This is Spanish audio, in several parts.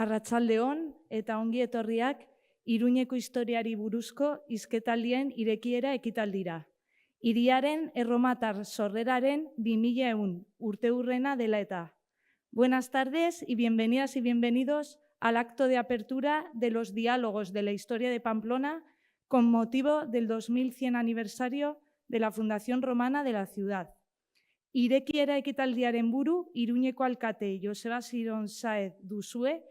Arratsaldeon eta ongi etorriak Iruñeko historiari buruzko hizketaldien irekiera ekitaldira. Hiriaren erromatar sorreraren 2100 urteurrena dela eta. Buenas tardes y bienvenidas y bienvenidos al acto de apertura de los diálogos de la historia de Pamplona con motivo del 2100 aniversario de la Fundación Romana de la ciudad. Irekiera ekitaldiaren buru Iruñeko alkate Joseba Siron Saez duzue,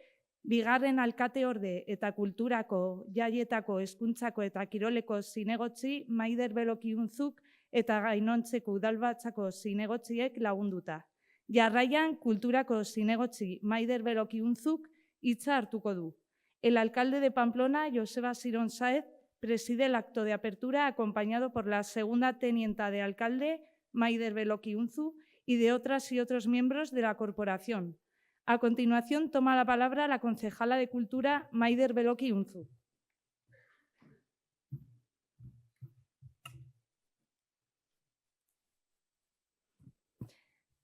bigarren alkateorde eta kulturako, jaietako, hezkuntzako eta kiroleko zinegotzi Maider Belokiunzuk eta Gainontzeko udalbatzako zinegotziek lagunduta. Jarraian, kulturako zinegotzi Maider Belokiunzuk hitza hartuko du. El alcalde de Pamplona, Joseba Siron Saez, preside el acto de apertura acompañado por la segunda tenienta de alcalde, Maider Belokiunzu, y de otras y otros miembros de la corporación. A continuación, toma la palabra la concejala de Cultura, Maider Belokiunzu.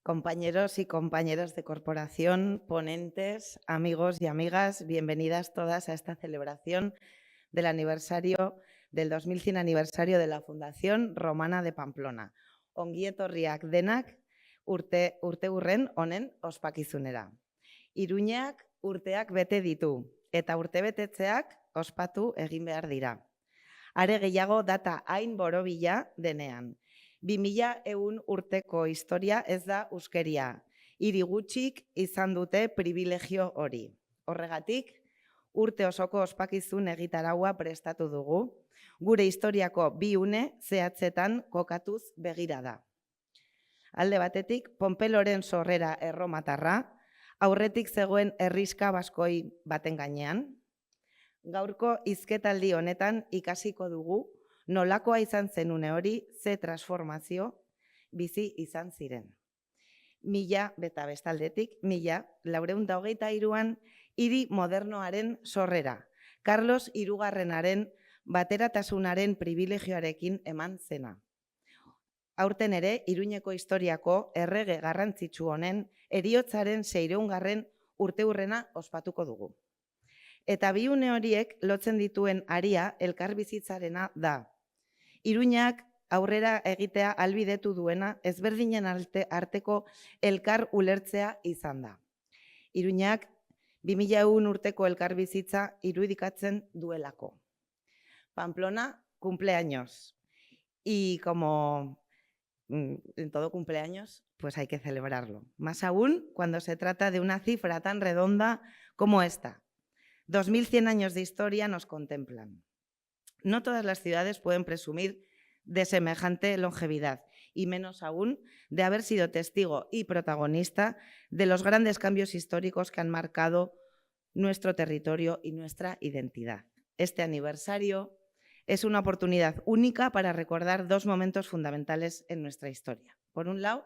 Compañeros y compañeras de corporación, ponentes, amigos y amigas, bienvenidas todas a esta celebración del aniversario del 2100 aniversario de la Fundación Romana de Pamplona. Ongi etorriak denak urteurren honen ospakizunera. Iruñak urteak bete ditu eta urtebetetzeak ospatu egin behar dira. Are gehiago data hain borobila denean. 2100 urteko historia ez da huskeria. Hiri gutxik izan dute pribilegio hori. Horregatik, urte osoko ospakizun egitaraua prestatu dugu, gure historiako bi une zehatzetan kokatuz begira da. Alde batetik, Ponpeloren sorrera erromatarra, aurretik zegoen herriska baskoi baten gainean. Gaurko hizketaldi honetan ikasiko dugu nolakoa izan zen une hori, ze transformazio bizi izan ziren. Beta bestaldetik, 1423an hiri modernoaren sorrera, Carlos Hirugarrenaren bateratasunaren pribilegioarekin eman zena. Aurten ere, Iruñeko historiako errege garrantzitsu honen heriotzaren 600. urteurrena ospatuko dugu. Eta bi une horiek lotzen dituen haria elkarbizitzarena da. Iruñak aurrera egitea ahalbidetu duena ezberdinen arteko elkar ulertzea izan da. Iruñak 2100 urteko elkarbizitza irudikatzen duelako. Pamplona, cumpleaños. Y como en todo cumpleaños, pues hay que celebrarlo. Más aún cuando se trata de una cifra tan redonda como esta. 2100 años de historia nos contemplan. No todas las ciudades pueden presumir de semejante longevidad y menos aún de haber sido testigo y protagonista de los grandes cambios históricos que han marcado nuestro territorio y nuestra identidad. Este aniversario es una oportunidad única para recordar dos momentos fundamentales en nuestra historia. Por un lado,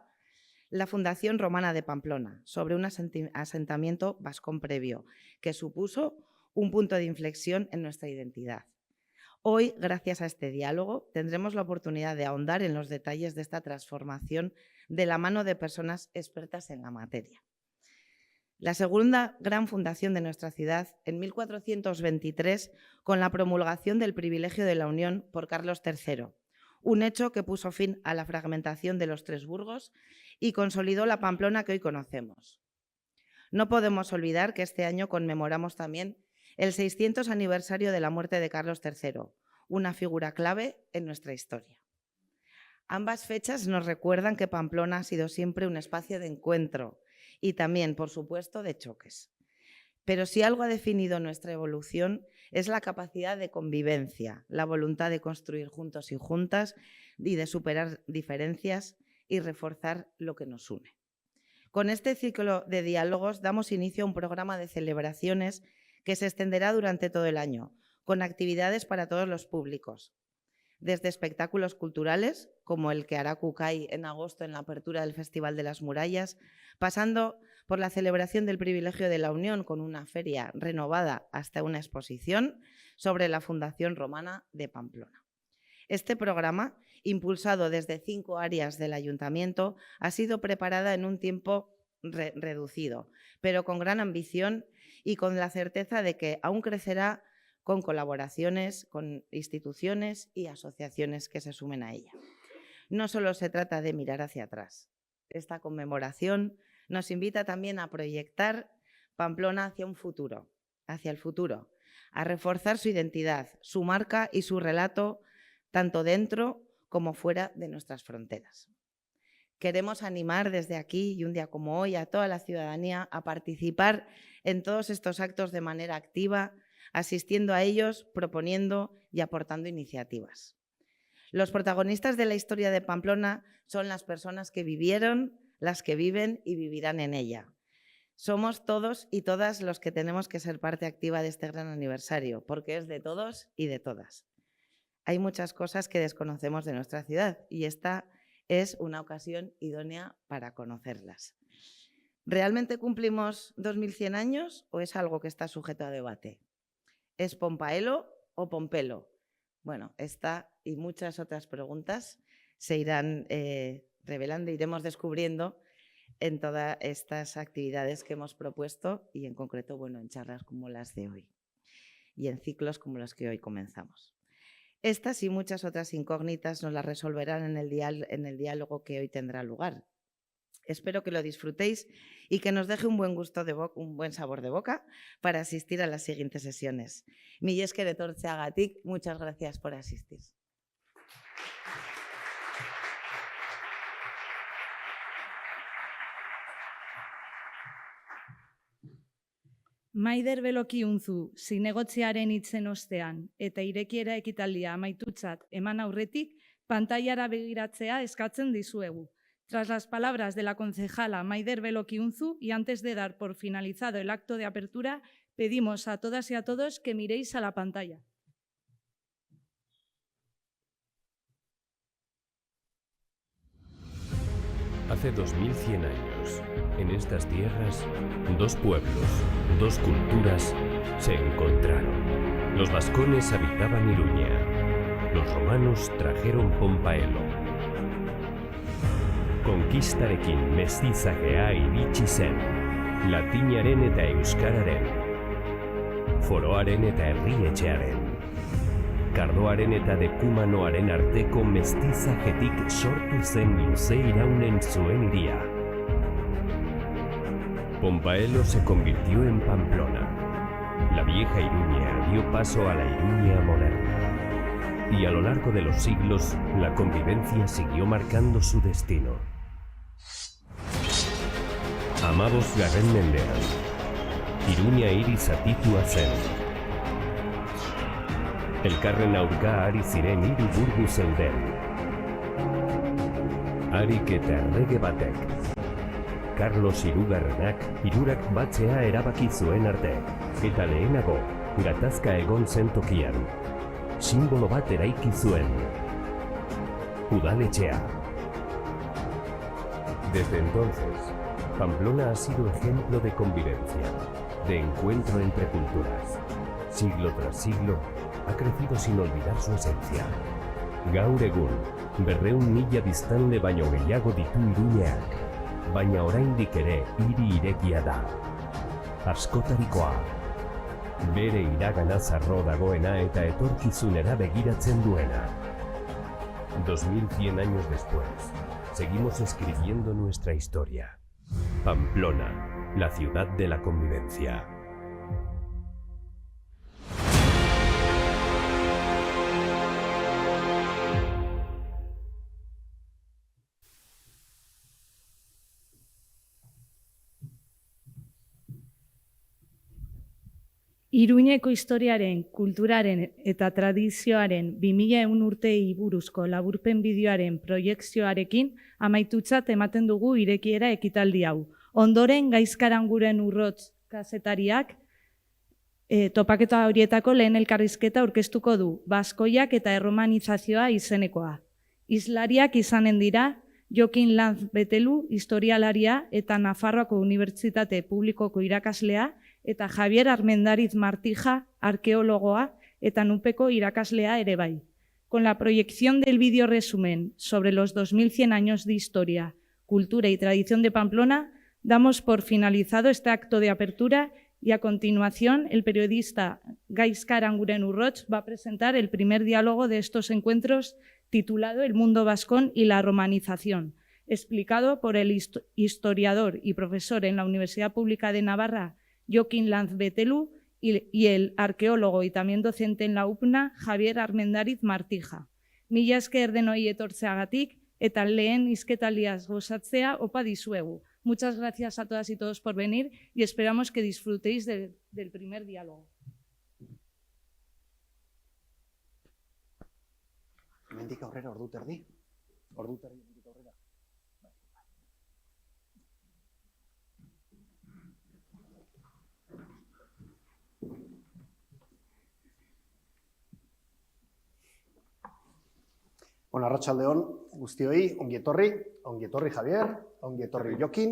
la Fundación Romana de Pamplona, sobre un asentamiento vascón previo, que supuso un punto de inflexión en nuestra identidad. Hoy, gracias a este diálogo, tendremos la oportunidad de ahondar en los detalles de esta transformación de la mano de personas expertas en la materia. La segunda gran fundación de nuestra ciudad, en 1423, con la promulgación del privilegio de la Unión por Carlos III, un hecho que puso fin a la fragmentación de los tres burgos y consolidó la Pamplona que hoy conocemos. No podemos olvidar que este año conmemoramos también el 600 aniversario de la muerte de Carlos III, una figura clave en nuestra historia. Ambas fechas nos recuerdan que Pamplona ha sido siempre un espacio de encuentro y también, por supuesto, de choques. Pero si algo ha definido nuestra evolución es la capacidad de convivencia, la voluntad de construir juntos y juntas y de superar diferencias y reforzar lo que nos une. Con este ciclo de diálogos damos inicio a un programa de celebraciones que se extenderá durante todo el año, con actividades para todos los públicos, desde espectáculos culturales, como el que hará Cucay en agosto en la apertura del Festival de las Murallas, pasando por la celebración del privilegio de la Unión con una feria renovada hasta una exposición sobre la Fundación Romana de Pamplona. Este programa, impulsado desde 5 áreas del Ayuntamiento, ha sido preparada en un tiempo reducido, pero con gran ambición y con la certeza de que aún crecerá con colaboraciones con instituciones y asociaciones que se sumen a ella. No solo se trata de mirar hacia atrás. Esta conmemoración nos invita también a proyectar Pamplona hacia un futuro, hacia el futuro, a reforzar su identidad, su marca y su relato, tanto dentro como fuera de nuestras fronteras. Queremos animar desde aquí y un día como hoy a toda la ciudadanía a participar en todos estos actos de manera activa, asistiendo a ellos, proponiendo y aportando iniciativas. Los protagonistas de la historia de Pamplona son las personas que vivieron, las que viven y vivirán en ella. Somos todos y todas los que tenemos que ser parte activa de este gran aniversario, porque es de todos y de todas. Hay muchas cosas que desconocemos de nuestra ciudad y esta es una ocasión idónea para conocerlas. ¿Realmente cumplimos 2100 años o es algo que está sujeto a debate? ¿Es Pompaelo o Pompelo? Bueno, esta y muchas otras preguntas se irán revelando, iremos descubriendo en todas estas actividades que hemos propuesto y en concreto, bueno, en charlas como las de hoy y en ciclos como los que hoy comenzamos. Estas y muchas otras incógnitas nos las resolverán en el diálogo que hoy tendrá lugar. Espero que lo disfrutéis y que nos deje un buen sabor de boca para asistir a las siguientes sesiones. Mila esker etortzeagatik, muchas gracias por asistir. Maider Beloki Unzu, zinegotziaren hitzen ostean eta irekiera ekitaldia amaitutzat eman aurretik, pantailara begiratzea eskatzen dizuegu. Tras las palabras de la concejala Maider Beloki Unzu y antes de dar por finalizado el acto de apertura, pedimos a todas y a todos que miréis a la pantalla. Hace 2100 años, en estas tierras, dos pueblos, dos culturas se encontraron. Los vascones habitaban Iruña, los romanos trajeron Pompaelo. Konkistarekin mestizajea iritsi zen, latinaren eta euskararen, foroaren eta herrietxearen, kardoaren eta dekumanoaren arteko mestizajetik sortu zen luze iraunen zuen hiria. Pompaelo se convirtió en Pamplona. La vieja Iruña dio paso a la Iruña moderna. Y a lo largo de los siglos, la convivencia siguió marcando su destino. Hamabosgarren mendean, Iruña hiri zatitua zen. Elkarren aurka ari ziren hiru burgu zeuden. Harik eta errege batek. Carlos Hirugarrenak hirurak batzea erabaki zuen arte, eta lehenago, gatazka egon zen tokian. Simbolo bat eraiki zuen. Udaletxea. Desde entonces, Pamplona ha sido ejemplo de convivencia, de encuentro entre culturas. Siglo tras siglo, ha crecido sin olvidar su esencia. Gaur egun, 200.000 biztanle baino gehiago ditu Iruñeak, baina oraindik ere hiri irekia da. Askotarikoa. Bere iragana zarro dagoena eta etorkizunera begiratzen duena. 2100 años después, seguimos escribiendo nuestra historia. Pamplona, la ciudad de la convivencia. Iruñeko historiaren, kulturaren eta tradizioaren 2100 urteei buruzko laburpen bideoaren proiekzioarekin amaitutzat ematen dugu irekiera ekitaldi hau. Ondoren Gaizkaranguren Urrotz kazetariak topaketa horietako lehen elkarrizketa aurkeztuko du, baskoiak eta erromanizazioa izenekoa. Hizlariak izanen dira Jokin Lanz Betelu, historialaria eta Nafarroako Unibertsitate Publikoko irakaslea, eta Javier Armendariz Martija, arqueólogoa eta Nupeko irakaslea ere bai. Con la proyección del vídeo resumen sobre los 2100 años de historia, cultura y tradición de Pamplona, damos por finalizado este acto de apertura Y a continuación, el periodista Gaizka Aranguren Urroch va a presentar el primer diálogo de estos encuentros titulado El mundo vascón y la romanización, explicado por el historiador y profesor en la Universidad Pública de Navarra, Jokin Lanz Betelu, y el arqueólogo y también docente en la UPNA, Javier Armendariz Martija. Mila esker denoi etortzeagatik eta lehen hizketaliaz gozatzea opa dizuegu. Muchas gracias a todas y todos por venir y esperamos que disfrutéis del primer diálogo. Hemendik aurrera ordu terdi. Hemendik aurrera. Bueno, arratsaldeon guztioi, ongi etorri Javier, ongi etorri Jokin.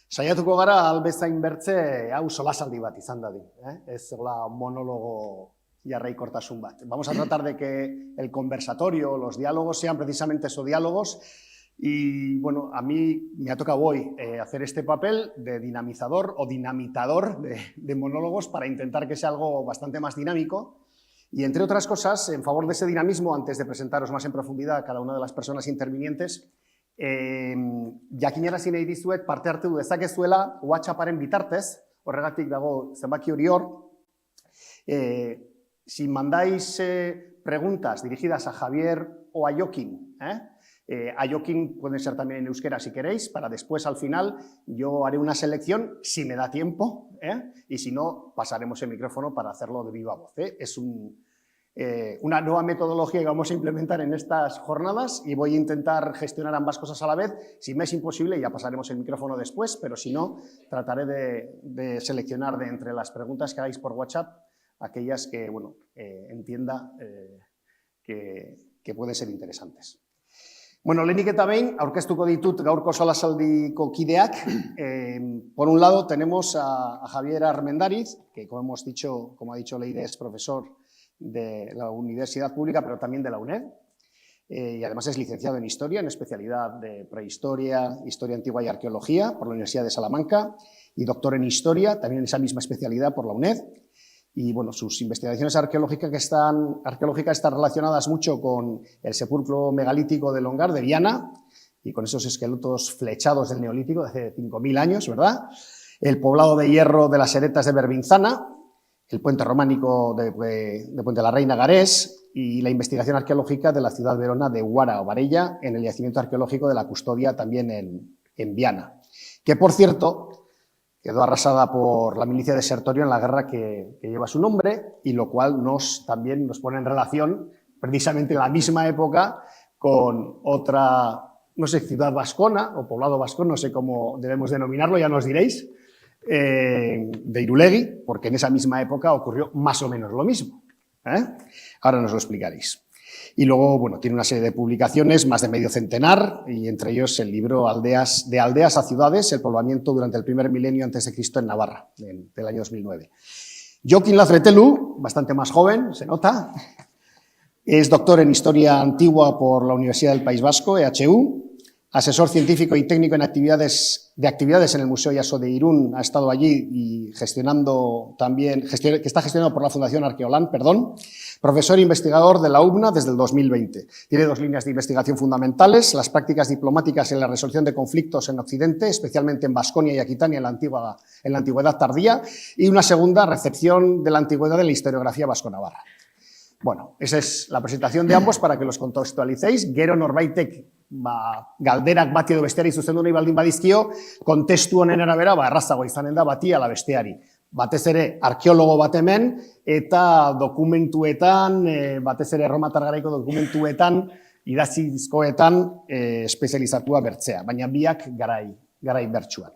Saiatuko gara albezain bertze hau solasaldi bat izan dadin, ez zegoela monologo jarraikortasun bat. Vamos a tratar de que el conversatorio, los diálogos sean precisamente esos diálogos y bueno, a mí me ha tocado hoy hacer este papel de dinamizador o dinamitador de monólogos para intentar que sea algo bastante más dinámico. Y, entre otras cosas, en favor de ese dinamismo, antes de presentaros más en profundidad a cada una de las personas intervinientes, jakinarazi nahi dizuet parte hartu dezakezuela WhatsApparen bitartez, horregatik dago zenbaki hori hor. Si mandáis preguntas dirigidas a Javier o a Jokin, a Jokin pueden ser también en euskera si queréis, para después al final yo haré una selección, si me da tiempo, y si no, pasaremos el micrófono para hacerlo de viva voz. Es una nueva metodología que vamos a implementar en estas jornadas y voy a intentar gestionar ambas cosas a la vez. Si me es imposible, ya pasaremos el micrófono después, pero si no, trataré de seleccionar de entre las preguntas que hagáis por WhatsApp aquellas que bueno, entienda que pueden ser interesantes. Bueno, lehenik eta behin, aurkeztuko ditut gaurko solasaldiko kideak. Por un lado tenemos a Javier Armendariz, que como ha dicho Leire, es profesor de la Universidad Pública, pero también de la UNED, y además es licenciado en Historia, en especialidad de Prehistoria, Historia Antigua y Arqueología por la Universidad de Salamanca, y doctor en Historia, también en esa misma especialidad por la UNED. Y bueno, sus investigaciones arqueológicas están relacionadas mucho con el sepulcro megalítico de Longar, de Viana, y con esos esqueletos flechados del Neolítico de hace 5.000 años, ¿verdad? El poblado de hierro de las Heretas de Berbinzana, el puente románico de Puente la Reina Garés y la investigación arqueológica de la ciudad verona de Huara o Varella en el yacimiento arqueológico de la Custodia, también en Viana, que por cierto quedó arrasada por la milicia de Sertorio en la guerra que lleva su nombre, y lo cual también nos pone en relación precisamente en la misma época con otra, no sé, ciudad vascona o poblado vascón, no sé cómo debemos denominarlo, ya nos diréis, de Irulegui, porque en esa misma época ocurrió más o menos lo mismo. Ahora nos lo explicaréis. Y luego, bueno, tiene una serie de publicaciones, más de medio centenar, y entre ellos el libro De aldeas a ciudades, el poblamiento durante el primer milenio antes de Cristo en Navarra, del año 2009. Jokin Lanz Betelu, bastante más joven, se nota, es doctor en Historia Antigua por la Universidad del País Vasco, EHU, asesor científico y técnico en actividades en el Museo Iaso de Irún, ha estado allí y que está gestionado por la Fundación Arqueolán, profesor e investigador de la UPNA desde el 2020. Tiene 2 líneas de investigación fundamentales: las prácticas diplomáticas en la resolución de conflictos en Occidente, especialmente en Baskonia y Aquitania en la antigüedad tardía, y una segunda, recepción de la antigüedad en la historiografía vasco-navarra. Bueno, esa es la presentación de ambos para que los contextualicéis. Gero norbaitek galderak bati edo besteari zuzendu nahi baldin badizkio, kontestu honen arabera errazago izanen da bati ala besteari. Batez ere arkeologo bat hemen eta dokumentuetan, batez ere erromatar garaiko dokumentuetan, idatzizkoetan espezializatua bertzea, baina biak garai bertsuan.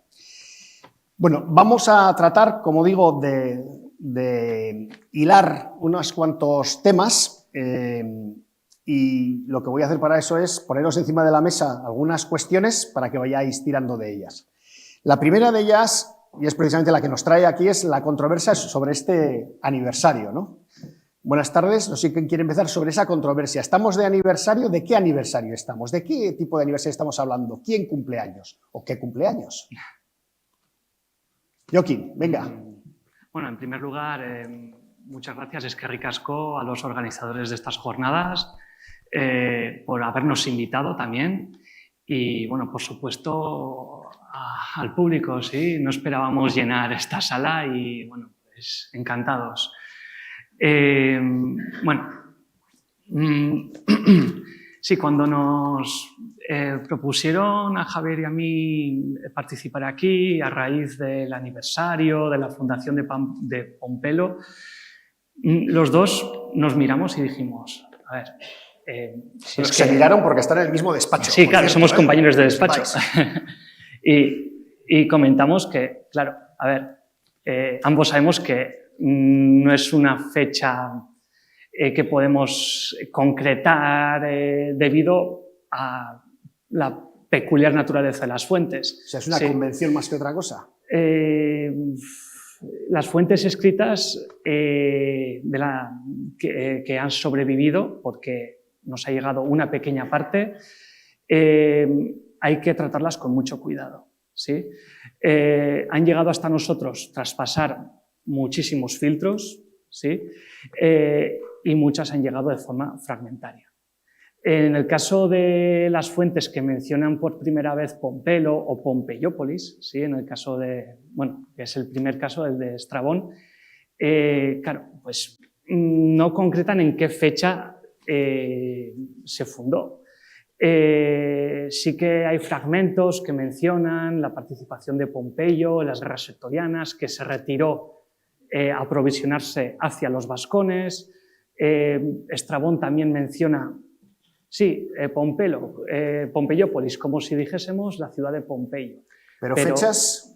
Bueno, vamos a tratar, como digo, de hilar unos cuantos temas, y lo que voy a hacer para eso es poneros encima de la mesa algunas cuestiones para que vayáis tirando de ellas. La primera de ellas, y es precisamente la que nos trae aquí, es la controversia sobre este aniversario, ¿no? Buenas tardes, no sé quién quiere empezar sobre esa controversia. ¿Estamos de aniversario? ¿De qué aniversario estamos? ¿De qué tipo de aniversario estamos hablando? ¿Quién cumple años? ¿O qué cumpleaños? Jokin, venga. Bueno, en primer lugar, muchas gracias, eskerrik asko, a los organizadores de estas jornadas por habernos invitado también y, bueno, por supuesto, al público, ¿sí? No esperábamos llenar esta sala y, bueno, pues encantados. Sí, cuando nos propusieron a Javier y a mí participar aquí a raíz del aniversario de la fundación de Pompelo, los dos nos miramos y dijimos, a ver... si es que se miraron porque están en el mismo despacho. Sí, claro, somos compañeros de despacho. y comentamos que, claro, a ver, ambos sabemos que no es una fecha que podemos concretar debido a la peculiar naturaleza de las fuentes. O sea, es una convención más que otra cosa. Las fuentes escritas que han sobrevivido, porque nos ha llegado una pequeña parte, hay que tratarlas con mucho cuidado, ¿sí? Han llegado hasta nosotros tras pasar muchísimos filtros, ¿sí? Y muchas han llegado de forma fragmentaria. En el caso de las fuentes que mencionan por primera vez Pompelo o Pompeiópolis, ¿sí? En el caso de, bueno, que es el primer caso, el de Estrabón, claro, pues no concretan en qué fecha se fundó. Sí que hay fragmentos que mencionan la participación de Pompeyo en las guerras sertorianas, que se retiró a aprovisionarse hacia los vascones. Estrabón también menciona, sí, Pompeiópolis, como si dijésemos la ciudad de Pompeyo. Pero fechas...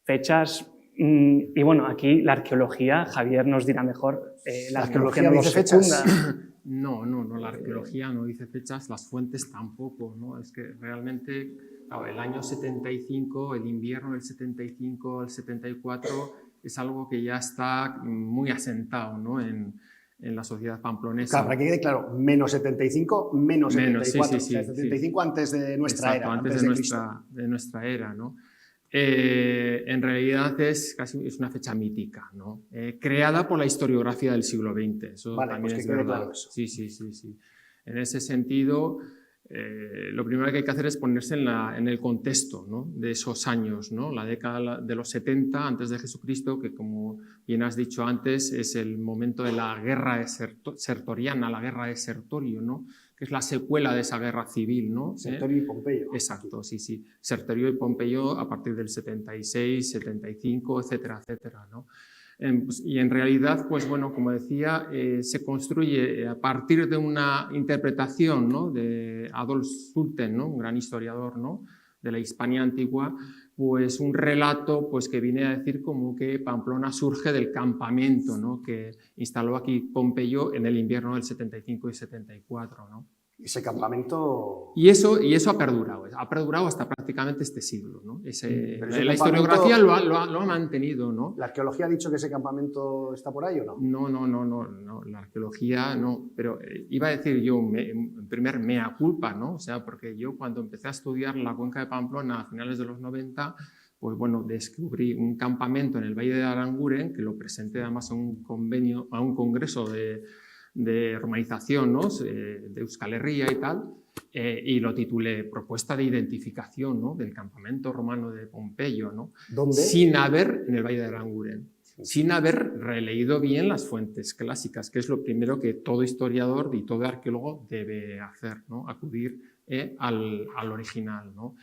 Fechas, y bueno, aquí la arqueología, Javier nos dirá mejor, la arqueología no dice fechas. No, la arqueología no dice fechas, las fuentes tampoco, ¿no? Es que realmente, claro, el año 75, el invierno del 75 al 74, es algo que ya está muy asentado, ¿no? En la sociedad pamplonesa. Claro, para que quede claro, menos 75, menos 74, sí, o sea, 75 antes de nuestra era. Antes de nuestra era, ¿no? En realidad es una fecha mítica, ¿no? Creada por la historiografía del siglo XX, eso vale, también pues es verdad. Claro eso. Sí. En ese sentido, lo primero que hay que hacer es ponerse en el contexto, ¿no? De esos años, ¿no? La década de los 70 antes de Jesucristo, que como bien has dicho antes, es el momento de la guerra sertoriana, la guerra de Sertorio, ¿no? Que es la secuela de esa guerra civil, ¿no? Sertorio y Pompeyo. Exacto, sí. Sertorio y Pompeyo a partir del 76, 75, etcétera, ¿no? Y en realidad, pues bueno, como decía, se construye a partir de una interpretación, ¿no? De Adolf Sulten, ¿no? Un gran historiador, ¿no? De la Hispania antigua, pues un relato pues, que viene a decir como que Pamplona surge del campamento, ¿no? Que instaló aquí Pompeyo en el invierno del 75 y 74, ¿no? Ese campamento... Y eso ha perdurado hasta prácticamente este siglo, ¿no? La historiografía lo ha mantenido, ¿no? ¿La arqueología ha dicho que ese campamento está por ahí o no? No, la arqueología no, pero iba a decir yo, en primer mea culpa, ¿no? O sea, porque yo cuando empecé a estudiar la cuenca de Pamplona a finales de los 90, pues bueno, descubrí un campamento en el Valle de Aranguren, que lo presenté además a un congreso de romanización, ¿no? De Euskal Herria y tal, y lo titulé Propuesta de identificación, ¿no? Del campamento romano de Pompeyo, ¿no? ¿Dónde? En el Valle de Aranguren, sin haber releído bien las fuentes clásicas, que es lo primero que todo historiador y todo arqueólogo debe hacer, ¿no? Acudir al original, ¿no?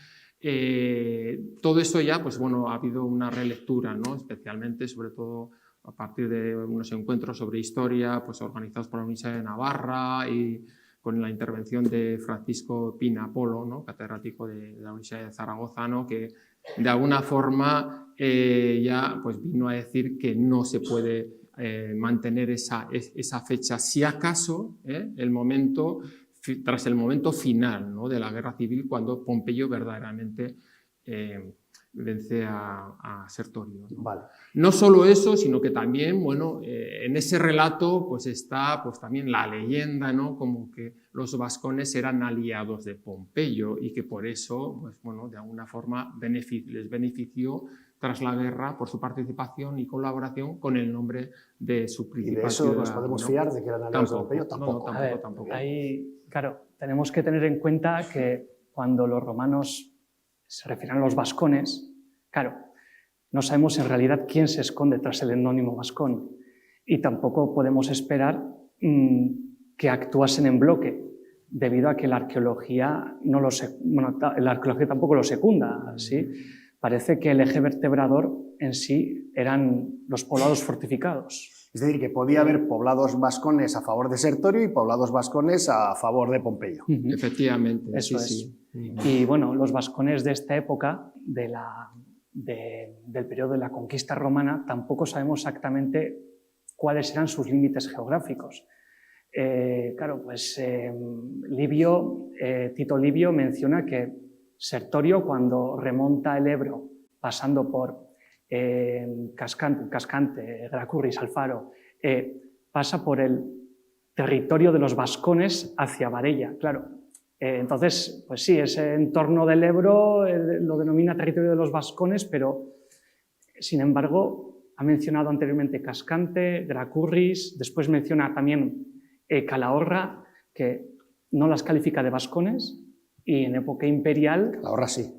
Todo eso ya, pues bueno, ha habido una relectura, ¿no? Especialmente, sobre todo, a partir de unos encuentros sobre historia pues, organizados por la Universidad de Navarra y con la intervención de Francisco Pina Polo, ¿no? Catedrático de la Universidad de Zaragoza, ¿no? Que de alguna forma ya pues, vino a decir que no se puede mantener esa fecha, si acaso tras el momento final, ¿no? De la guerra civil, cuando Pompeyo verdaderamente vence a Sertorio, ¿no? Vale. No solo eso, sino que también, bueno, en ese relato pues está pues, también la leyenda, ¿no? Como que los vascones eran aliados de Pompeyo y que por eso, pues, bueno, de alguna forma les benefició tras la guerra por su participación y colaboración con el nombre de su principal ¿Y de eso ciudad, nos podemos ¿no? fiar de que eran aliados de Pompeyo? No, Tampoco. A ver, tampoco. ahí, claro, tenemos que tener en cuenta que cuando los romanos se refieren a los vascones, claro, no sabemos en realidad quién se esconde tras el endónimo vascón y tampoco podemos esperar que actuasen en bloque, debido a que la arqueología, la arqueología tampoco lo secunda, ¿sí? Parece que el eje vertebrador en sí eran los poblados fortificados. Es decir, que podía haber poblados vascones a favor de Sertorio y poblados vascones a favor de Pompeyo. Efectivamente, Eso sí, es. sí. Y bueno, los vascones de esta época, del periodo de la conquista romana, tampoco sabemos exactamente cuáles eran sus límites geográficos. Claro, pues Tito Livio menciona que Sertorio, cuando remonta el Ebro, pasando por Cascante, Gracurris, Alfaro, pasa por el territorio de los vascones hacia Varella, claro. Entonces, pues sí, ese entorno del Ebro lo denomina territorio de los vascones, pero sin embargo ha mencionado anteriormente Cascante, Gracurris, después menciona también Calahorra, que no las califica de vascones, y en época imperial Ahora sí.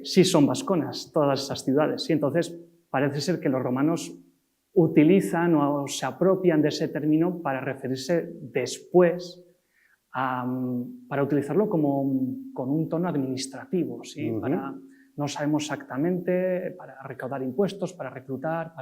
sí son vasconas todas esas ciudades. Y entonces parece ser que los romanos utilizan o se apropian de ese término para referirse después, para utilizarlo con un tono administrativo, ¿sí? No sabemos exactamente, para recaudar impuestos, para reclutar,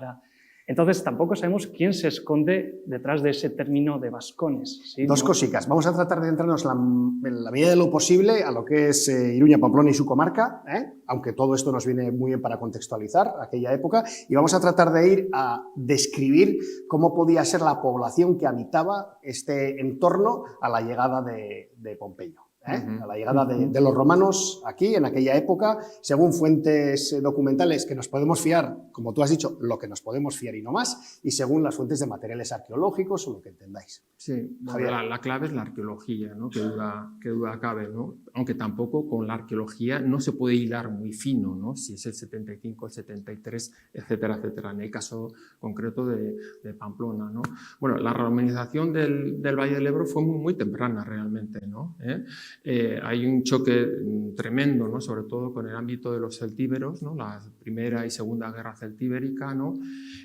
Entonces tampoco sabemos quién se esconde detrás de ese término de vascones, ¿sí? Dos cositas. Vamos a tratar de centrarnos en la medida de lo posible a lo que es Iruña, Pamplona y su comarca, aunque todo esto nos viene muy bien para contextualizar aquella época, y vamos a tratar de ir a describir cómo podía ser la población que habitaba este entorno a la llegada de Pompeyo. A la llegada de los romanos aquí, en aquella época, según fuentes documentales que nos podemos fiar, como tú has dicho, lo que nos podemos fiar y no más, y según las fuentes de materiales arqueológicos o lo que entendáis. Sí, Javier. la clave es la arqueología, ¿no? que duda cabe, ¿no? Aunque tampoco con la arqueología no se puede hilar muy fino, ¿no? Si es el 75, el 73, etcétera, etcétera, en el caso concreto de Pamplona, ¿no? Bueno, la romanización del Valle del Ebro fue muy temprana realmente, ¿no? Hay un choque tremendo, ¿no? Sobre todo con el ámbito de los celtíberos, ¿no? La Primera y Segunda Guerra Celtíberica, ¿no?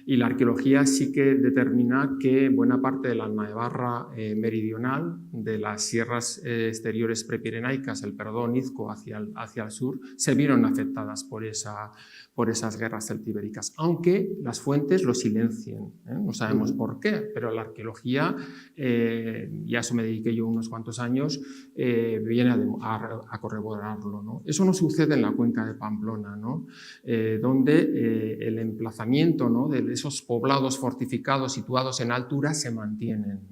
Y la arqueología sí que determina que buena parte de la Navarra meridional, de las sierras exteriores prepirenaicas, el Perdón, Izco, hacia el sur, se vieron afectadas por esas guerras celtíbericas, aunque las fuentes lo silencien, no sabemos por qué, pero la arqueología, y a eso me dediqué yo unos cuantos años, viene a corroborarlo, ¿no? Eso no sucede en la cuenca de Pamplona, ¿no? Donde el emplazamiento, ¿no? de esos poblados fortificados situados en altura se mantienen.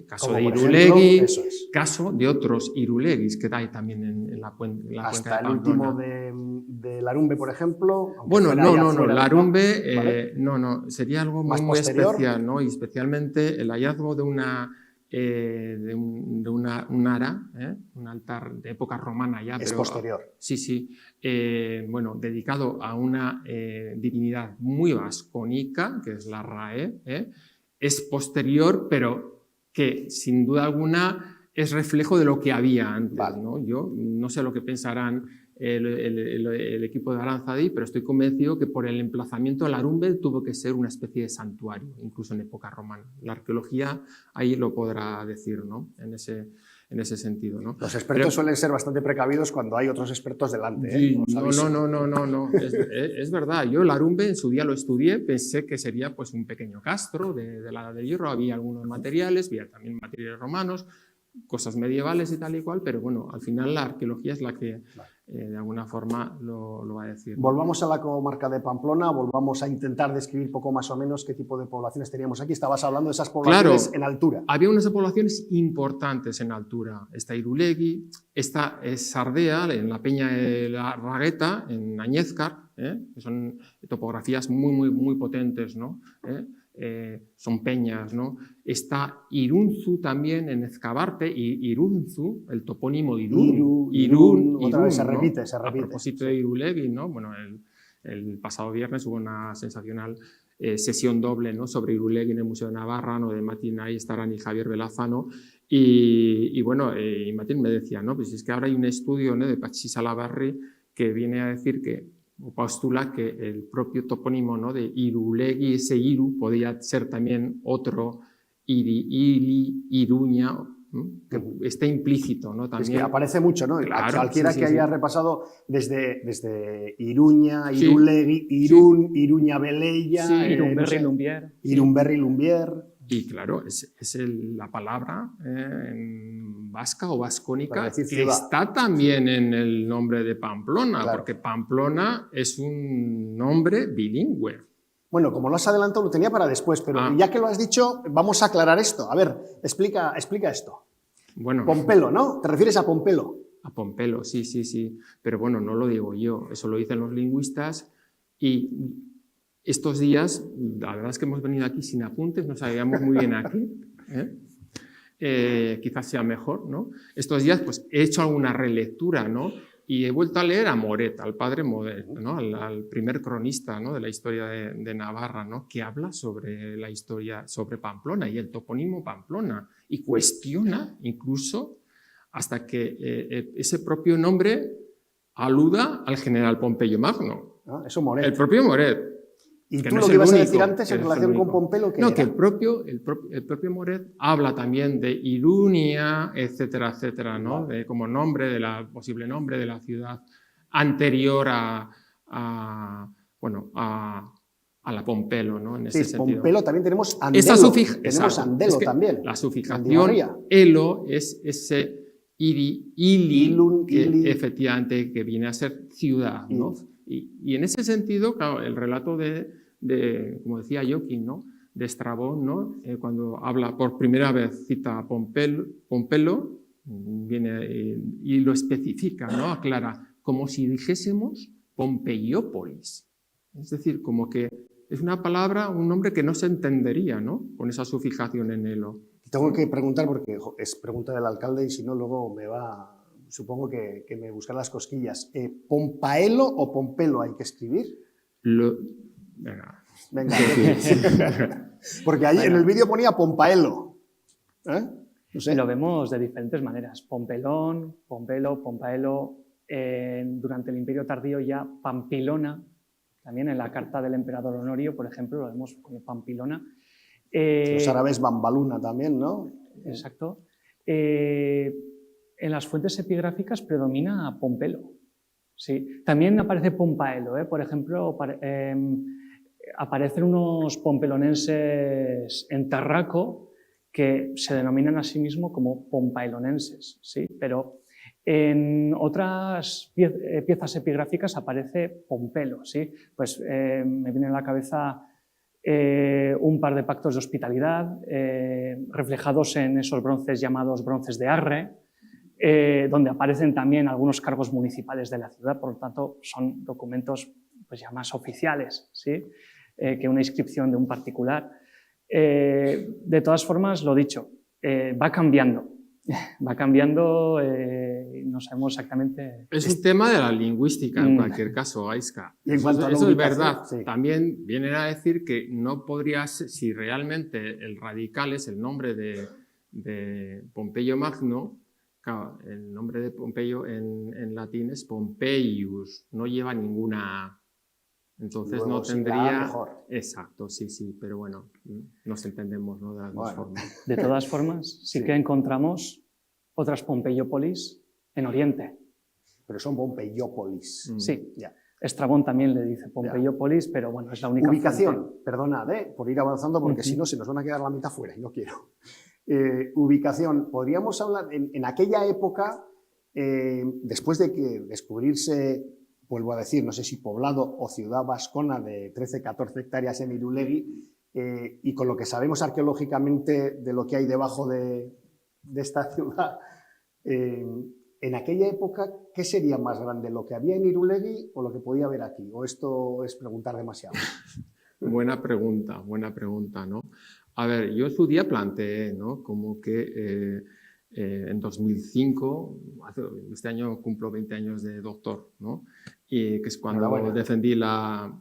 Caso Como de por Irulegui, ejemplo, eso es. caso de otros Iruleguis que hay también en la cuenca de Pamplona. Hasta el último de Larumbe, por ejemplo. Bueno, no, Larumbe, ¿vale? no, sería algo Más muy posterior. especial, ¿no? Y especialmente el hallazgo de un ara, un altar de época romana ya. Es pero, posterior. Sí, bueno, dedicado a una divinidad muy vascónica, que es la Rae, es posterior, pero que sin duda alguna es reflejo de lo que había antes, Vale. ¿no? Yo no sé lo que pensarán el equipo de Aranzadi, pero estoy convencido que por el emplazamiento Larumbe tuvo que ser una especie de santuario, incluso en época romana. La arqueología ahí lo podrá decir, ¿no? En ese sentido, ¿no? Los expertos suelen ser bastante precavidos cuando hay otros expertos delante. Sí, Os aviso. no. Es verdad. Yo Larumbe en su día lo estudié, pensé que sería pues un pequeño castro de la Edad de Hierro, había algunos materiales, había también materiales romanos, cosas medievales y tal y cual, pero bueno, al final la arqueología es la que de alguna forma lo va a decir. Volvamos a la comarca de Pamplona, volvamos a intentar describir poco más o menos qué tipo de poblaciones teníamos aquí. Estabas hablando de esas poblaciones en altura. Había unas poblaciones importantes en altura. Está Irulegui, esta es Sardea, en la Peña de la Ragueta, en Añezcar, que son topografías muy potentes, ¿no? Son peñas, ¿no? Está Irunzu también en Ezcabarte, y Irunzu, el topónimo de Irún, otra vez se ¿no? repite. A propósito de Irulegui, ¿no? Bueno, el pasado viernes hubo una sensacional sesión doble, ¿no? Sobre Irulegui en el Museo de Navarra, ¿no? De Matín Aistarán y Javier Velaza, ¿no? Y bueno, y Matín me decía, ¿no? Pues es que ahora hay un estudio, ¿no? De Patxi Salaberry que viene a decir que postula que el propio topónimo, ¿no? De Irulegui, ese Iru, podía ser también otro Ili, Iruña, ¿no? Que está implícito, ¿no? También. Es que aparece mucho, ¿no? Claro, cualquiera que haya repasado desde Iruña, Irulegui, Irún, Iruña Beleya, Irunberri Lumbier. Y claro, es la palabra en vasca o vascónica que ciudad. está también en el nombre de Pamplona, claro. Porque Pamplona es un nombre bilingüe. Bueno, como lo has adelantado, lo tenía para después, pero ya que lo has dicho, vamos a aclarar esto. A ver, explica esto. Bueno, Pompelo, ¿no? ¿Te refieres a Pompelo? A Pompelo, sí. Pero bueno, no lo digo yo, eso lo dicen los lingüistas y estos días, la verdad es que hemos venido aquí sin apuntes, no sabíamos muy bien aquí. Quizás sea mejor, ¿no? Estos días pues he hecho alguna relectura, ¿no? Y he vuelto a leer a Moret, al padre Moret, ¿no? Al primer cronista, ¿no? De la historia de Navarra, ¿no? Que habla sobre la historia, sobre Pamplona y el topónimo Pamplona, y cuestiona incluso hasta que ese propio nombre aluda al general Pompeyo Magno. Eso Moret. El propio Moret. ¿Y que tú no lo es que el ibas a único, decir antes en relación con Pompelo? No, que el propio Moret habla también de Irunia, etcétera, ¿no? De, como nombre, posible nombre de la ciudad anterior a la Pompelo, ¿no? En ese sentido. Pompelo también tenemos Andelo. Tenemos Andelo también. La sufijación elo es ese Ilun, que efectivamente que viene a ser ciudad, ¿no? Y en ese sentido, claro, el relato como decía Joaquín, ¿no? De Estrabón, ¿no? Cuando habla por primera vez, cita a Pompelo, viene y lo especifica, ¿no? Aclara, como si dijésemos Pompeiópolis. Es decir, como que es una palabra, un nombre que no se entendería, ¿no? Con esa sufijación en elo. Tengo que preguntar, porque es pregunta del alcalde y si no luego me va... Supongo que me buscan las cosquillas. ¿Pompaelo o Pompelo hay que escribir? Venga. Porque ahí en el vídeo ponía Pompaelo. No sé. Lo vemos de diferentes maneras. Pompelón, Pompelo, Pompaelo. Durante el Imperio Tardío ya Pampilona. También en la carta del emperador Honorio, por ejemplo, lo vemos como Pampilona. Los árabes Bambaluna también, ¿no? Exacto. En las fuentes epigráficas predomina Pompelo. Sí. También aparece Pompaelo, por ejemplo, aparecen unos pompelonenses en Tarraco que se denominan a sí mismos como pompaelonenses, ¿sí? Pero en otras piezas epigráficas aparece Pompelo, ¿sí? Pues me viene a la cabeza un par de pactos de hospitalidad reflejados en esos bronces llamados bronces de Arre, donde aparecen también algunos cargos municipales de la ciudad, por lo tanto son documentos pues, ya más oficiales, ¿sí? Que una inscripción de un particular. De todas formas, lo dicho, va cambiando, no sabemos exactamente... Es un tema de la lingüística en cualquier caso, Aisca. Y en cuanto eso a es verdad. Sí. También vienen a decir que no podría ser, si realmente el radical es el nombre de Pompeyo Magno. Claro, el nombre de Pompeyo en latín es Pompeius, no lleva ninguna... Entonces luego, no tendría... mejor. Exacto, sí, pero bueno, nos entendemos, ¿no? De las dos formas. De todas formas, sí que encontramos otras Pompeiópolis en Oriente. Pero son Pompeiópolis. Sí, ya. Estrabón también le dice Pompeiópolis, pero bueno, es la única Ubicación, fuente. perdonad, por ir avanzando, porque si no se nos van a quedar la mitad fuera y no quiero. Ubicación, podríamos hablar, en aquella época Después de que descubrirse, vuelvo a decir, no sé si poblado o ciudad vascona de 13-14 hectáreas en Irulegui, y con lo que sabemos arqueológicamente de lo que hay debajo de esta ciudad, en aquella época, ¿qué sería más grande, lo que había en Irulegui o lo que podía haber aquí? ¿O esto es preguntar demasiado? Buena pregunta, ¿no? A ver, yo en su día planteé, ¿no? Como que en 2005, este año cumplo 20 años de doctor, ¿no? Y que es cuando defendí la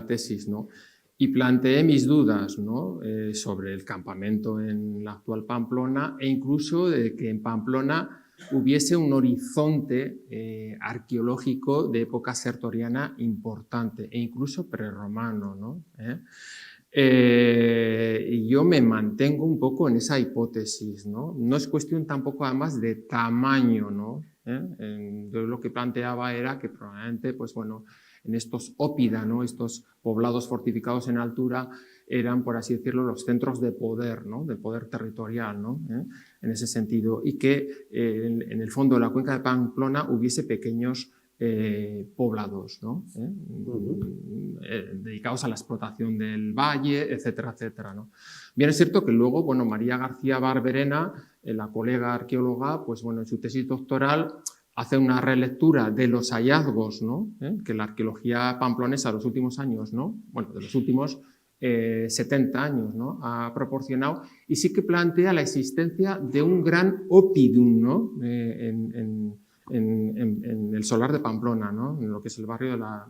tesis, ¿no? Y planteé mis dudas, ¿no? Sobre el campamento en la actual Pamplona e incluso de que en Pamplona hubiese un horizonte arqueológico de época sertoriana importante e incluso prerromano, ¿no? Y yo me mantengo un poco en esa hipótesis, ¿no? No es cuestión tampoco además de tamaño, ¿no? Yo lo que planteaba era que probablemente, pues bueno, en estos ópida, ¿no? Estos poblados fortificados en altura eran, por así decirlo, los centros de poder, ¿no? Del poder territorial, ¿no? En ese sentido, y que en el fondo de la cuenca de Pamplona hubiese pequeños poblados, ¿no? Dedicados a la explotación del valle, etcétera, etcétera, ¿no? Bien, es cierto que luego, bueno, María García Barberena, la colega arqueóloga, pues bueno, en su tesis doctoral hace una relectura de los hallazgos, ¿no? Que la arqueología pamplonesa de los últimos años, ¿no? Bueno, de los últimos 70 años, ¿no? Ha proporcionado, y sí que plantea la existencia de un gran oppidum, ¿no? En el solar de Pamplona, ¿no? En lo que es el barrio de la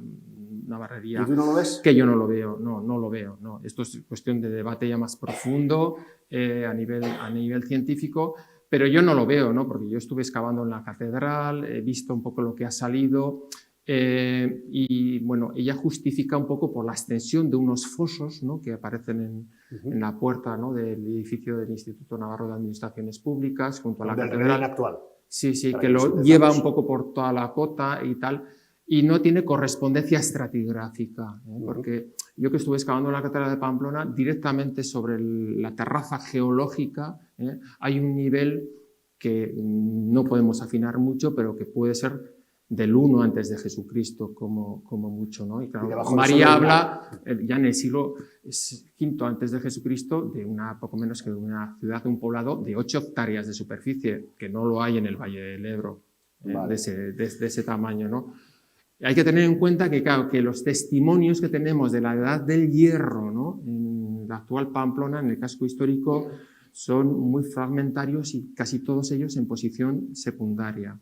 Navarrería. ¿Y tú no lo ves? Que yo no lo veo, no lo veo. No. Esto es cuestión de debate ya más profundo a nivel científico, pero yo no lo veo, ¿no? Porque yo estuve excavando en la catedral, he visto un poco lo que ha salido y bueno, ella justifica un poco por la extensión de unos fosos, ¿no? Que aparecen en la puerta, ¿no? Del edificio del Instituto Navarro de Administraciones Públicas junto a la catedral actual. Sí, que lo lleva un poco por toda la cota y tal, y no tiene correspondencia estratigráfica, porque yo que estuve excavando en la catedral de Pamplona, directamente sobre la terraza geológica hay un nivel que no podemos afinar mucho, pero que puede ser del 1 antes de Jesucristo, como mucho, ¿no? Y claro, María habla ya en el siglo V antes de Jesucristo de poco menos que de una ciudad, de un poblado de 8 hectáreas de superficie, que no lo hay en el Valle del Ebro, de ese tamaño, ¿no? Hay que tener en cuenta que, claro, que los testimonios que tenemos de la Edad del Hierro, ¿no? En la actual Pamplona, en el casco histórico, son muy fragmentarios y casi todos ellos en posición secundaria.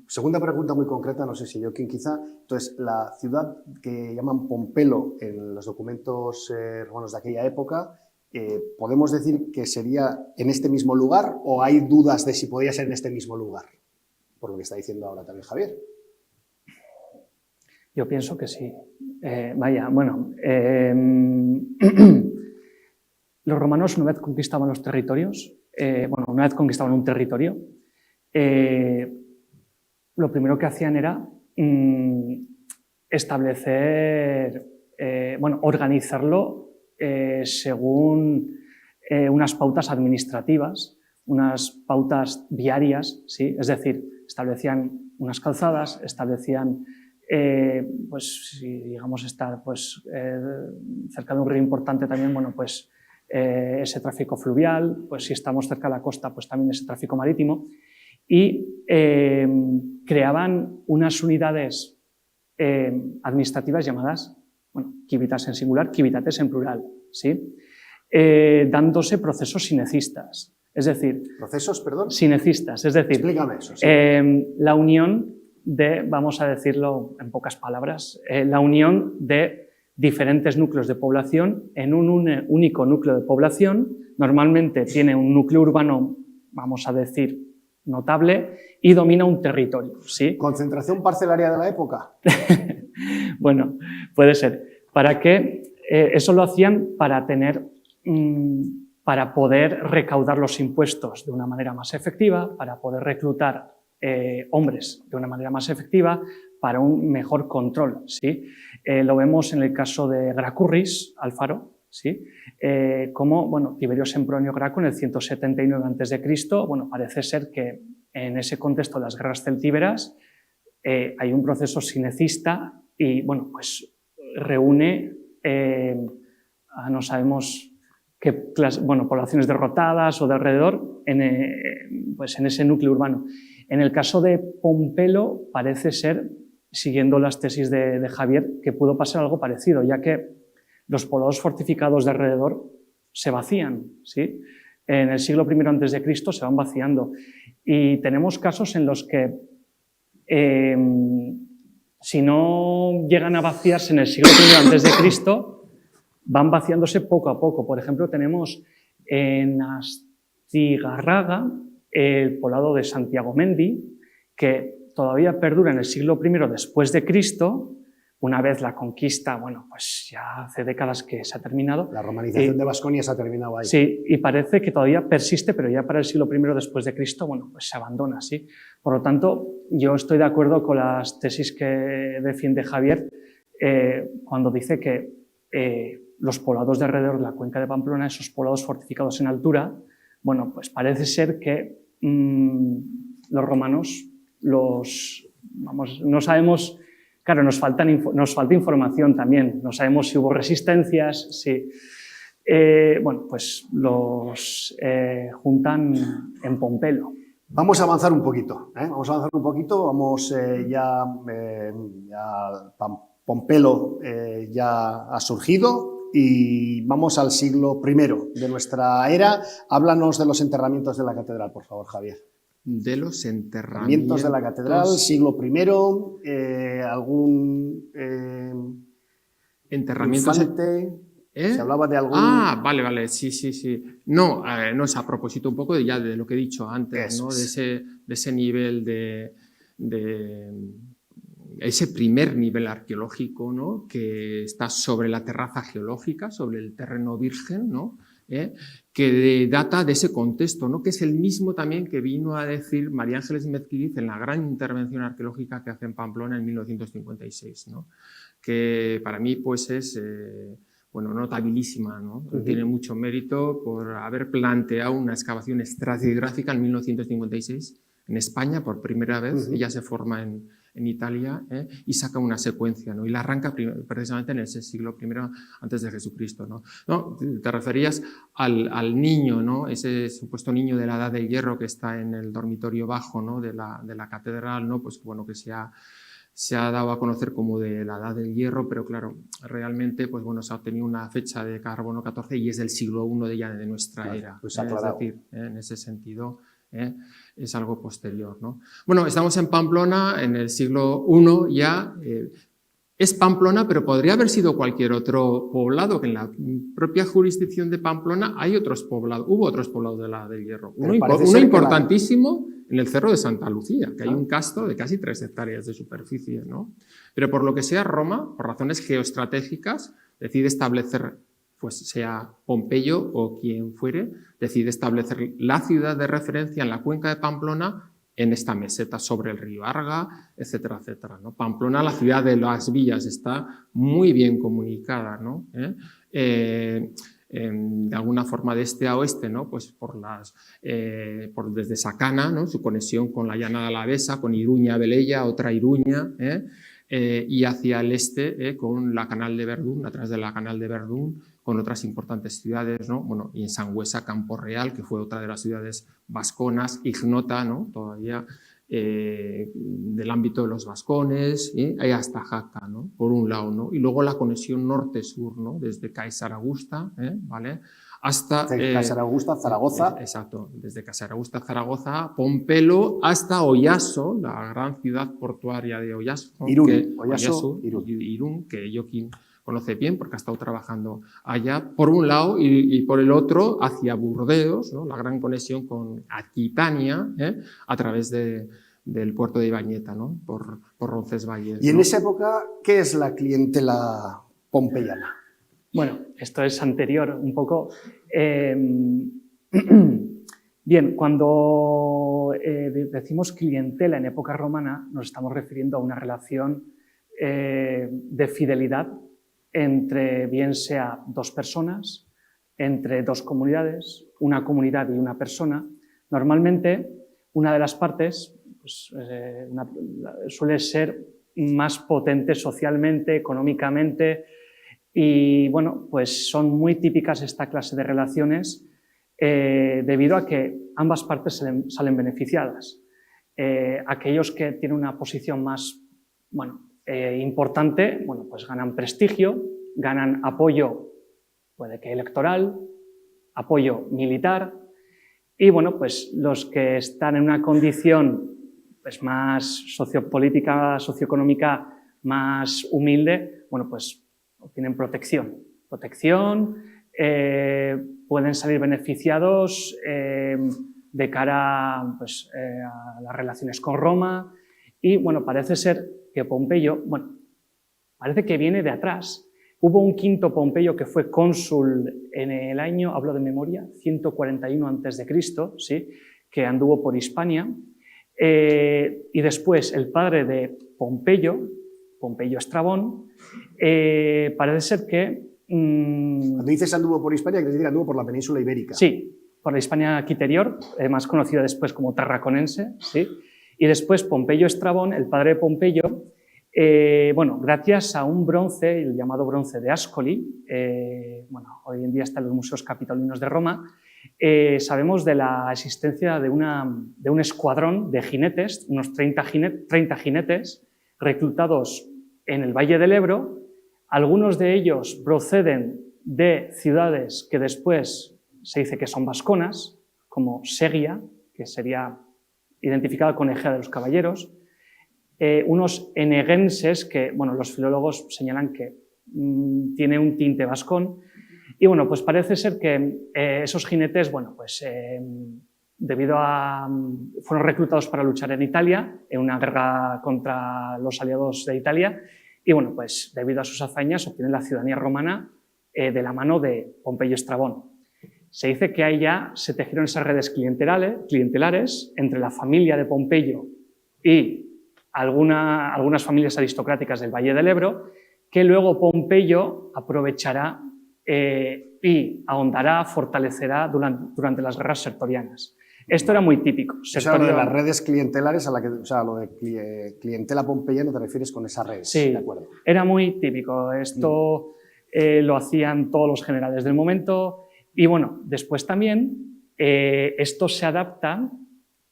Segunda pregunta muy concreta, no sé si Joaquín quizá. Entonces, la ciudad que llaman Pompelo en los documentos romanos de aquella época, ¿podemos decir que sería en este mismo lugar o hay dudas de si podría ser en este mismo lugar? Por lo que está diciendo ahora también Javier. Yo pienso que sí. Bueno, los romanos, una vez conquistaban los territorios, una vez conquistaban un territorio, lo primero que hacían era establecer, organizarlo según unas pautas administrativas, unas pautas viarias, ¿sí? Es decir, establecían unas calzadas, establecían pues si digamos estar pues, cerca de un río importante también, bueno, pues ese tráfico fluvial, pues si estamos cerca de la costa, pues también ese tráfico marítimo, y creaban unas unidades administrativas llamadas, bueno, civitas en singular, civitates en plural, ¿sí? Dándose procesos sinecistas, es decir... ¿Procesos, perdón? Sinecistas, es decir... Explícame eso. Sí. La unión de, vamos a decirlo en pocas palabras, la unión de diferentes núcleos de población en un único núcleo de población. Normalmente tiene un núcleo urbano, vamos a decir, notable, y domina un territorio, ¿sí? ¿Concentración parcelaria de la época? Bueno, puede ser. ¿Para qué? Eso lo hacían para poder recaudar los impuestos de una manera más efectiva, para poder reclutar hombres de una manera más efectiva, para un mejor control, ¿sí? Lo vemos en el caso de Gracurris, Alfaro, ¿sí? Como, bueno, Tiberio Sempronio Graco en el 179 a.C., bueno, parece ser que en ese contexto de las guerras celtíberas, hay un proceso sinecista y bueno, pues reúne a no sabemos qué poblaciones derrotadas o de alrededor pues en ese núcleo urbano. En el caso de Pompelo parece ser, siguiendo las tesis de Javier, que pudo pasar algo parecido, ya que los poblados fortificados de alrededor se vacían, ¿sí? En el siglo I a.C. se van vaciando. Y tenemos casos en los que, si no llegan a vaciarse en el siglo I a.C., van vaciándose poco a poco. Por ejemplo, tenemos en Astigarraga el poblado de Santiagomendi, que todavía perdura en el siglo I después de Cristo. Una vez la conquista, bueno, pues ya hace décadas que se ha terminado. La romanización de Baskonia se ha terminado ahí. Sí, y parece que todavía persiste, pero ya para el siglo I después de Cristo, bueno, pues se abandona, ¿sí? Por lo tanto, yo estoy de acuerdo con las tesis que defiende Javier cuando dice que los poblados de alrededor de la cuenca de Pamplona, esos poblados fortificados en altura, bueno, pues parece ser que los romanos no sabemos. Claro, nos falta información también, no sabemos si hubo resistencias, si... bueno, pues los juntan en Pompelo. Vamos a avanzar un poquito, Pompelo ya ha surgido y vamos al siglo I de nuestra era. Háblanos de los enterramientos de la catedral, por favor, Javier. De los enterramientos de la catedral, siglo I, algún enterramientos. Infante, se hablaba de algún... Ah, vale, sí. No, es a propósito un poco ya de lo que he dicho antes, ¿no? De ese nivel ese primer nivel arqueológico, ¿no? Que está sobre la terraza geológica, sobre el terreno virgen, ¿no? Que data de ese contexto, ¿no? Que es el mismo también que vino a decir María Ángeles Mezquiriz en la gran intervención arqueológica que hace en Pamplona en 1956, ¿no? Que para mí pues es notabilísima, ¿no? Tiene mucho mérito por haber planteado una excavación estratigráfica en 1956 en España por primera vez. Ella se forma en Italia y saca una secuencia, ¿no? Y la arranca precisamente en ese siglo I antes de Jesucristo, ¿no? No, te referías al niño, ¿no? Ese supuesto niño de la Edad del Hierro que está en el dormitorio bajo, ¿no? de la catedral, ¿no? Pues bueno, que se ha dado a conocer como de la Edad del Hierro, pero claro, realmente pues bueno, se ha obtenido una fecha de carbono 14 y es del siglo I de nuestra era. Pues es decir, en ese sentido es algo posterior, ¿no? Bueno, estamos en Pamplona, en el siglo I ya. Es Pamplona, pero podría haber sido cualquier otro poblado, que en la propia jurisdicción de Pamplona hubo otros poblados de la Edad del Hierro. Uno importantísimo en el Cerro de Santa Lucía, que hay un castro de casi 3 hectáreas de superficie, ¿no? Pero por lo que sea, Roma, por razones geoestratégicas, decide establecer, pues sea Pompeyo o quien fuere, decide establecer la ciudad de referencia en la cuenca de Pamplona en esta meseta sobre el río Arga, etcétera, etcétera, ¿no? Pamplona, la ciudad de las villas, está muy bien comunicada, ¿no? De alguna forma de este a oeste, ¿no? Pues desde Sacana, ¿no? Su conexión con la llanada alavesa, con Iruña, Velella, otra Iruña, y hacia el este con la Canal de Verdún, a través de la Canal de Verdún, con otras importantes ciudades, ¿no? Bueno, y en Sangüesa, Campo Real, que fue otra de las ciudades vasconas, ignota, ¿no? Todavía del ámbito de los vascones, hay hasta Jaca, ¿no? Por un lado, ¿no? Y luego la conexión norte-sur, ¿no? Desde Caesaraugusta, ¿vale? Hasta... Caesaraugusta, Zaragoza. Exacto, desde Caesaraugusta, Zaragoza, Pompelo, hasta Oyaso, la gran ciudad portuaria de Oyaso. Irún, que Joaquín conoce bien porque ha estado trabajando allá, por un lado, y por el otro hacia Burdeos, ¿no? La gran conexión con Aquitania, a través del puerto de Ibañeta, ¿no? Por Roncesvalles. Y en esa época, ¿qué es la clientela pompeyana? Bueno, esto es anterior un poco. Bien, cuando decimos clientela en época romana, nos estamos refiriendo a una relación de fidelidad entre bien sea 2 personas, entre 2 comunidades, una comunidad y una persona. Normalmente una de las partes pues, suele ser más potente socialmente, económicamente, y bueno, pues son muy típicas esta clase de relaciones debido a que ambas partes salen beneficiadas. Aquellos que tienen una posición más importante, bueno, pues ganan prestigio, ganan apoyo, puede que electoral, apoyo militar, y bueno, pues los que están en una condición pues, más sociopolítica, socioeconómica, más humilde, bueno, pues obtienen protección. Pueden salir beneficiados de cara pues, a las relaciones con Roma, y bueno, parece ser que Pompeyo, bueno, parece que viene de atrás. Hubo un quinto Pompeyo que fue cónsul en el año, hablo de memoria, 141 a.C., ¿sí? Que anduvo por Hispania, y después el padre de Pompeyo, Pompeyo Estrabón, parece ser que... Cuando dices anduvo por Hispania, quiere decir anduvo por la península ibérica. Sí, por la Hispania Quiterior, más conocida después como Tarraconense, ¿sí? Y después Pompeyo Estrabón, el padre de Pompeyo, bueno, gracias a un bronce, el llamado bronce de Ascoli, bueno, hoy en día está en los museos capitolinos de Roma, sabemos de la existencia de un escuadrón de jinetes, unos 30 jinetes, reclutados en el Valle del Ebro. Algunos de ellos proceden de ciudades que después se dice que son vasconas, como Segia, que sería identificada con Egea de los Caballeros, unos eneguenses que, bueno, los filólogos señalan que tiene un tinte vascón, y bueno, pues parece ser que esos jinetes, bueno, pues fueron reclutados para luchar en Italia, en una guerra contra los aliados de Italia, y bueno, pues debido a sus hazañas obtienen la ciudadanía romana de la mano de Pompeyo Estrabón. Se dice que ahí ya se tejieron esas redes clientelares entre la familia de Pompeyo y algunas familias aristocráticas del Valle del Ebro, que luego Pompeyo aprovechará y ahondará, fortalecerá durante las guerras sertorianas. Esto era muy típico. O sea, lo de las redes clientelares, o sea, lo de clientela pompeyana, ¿te refieres con esas redes? Sí, de acuerdo. Era muy típico. Esto lo hacían todos los generales del momento, y bueno, después también esto se adapta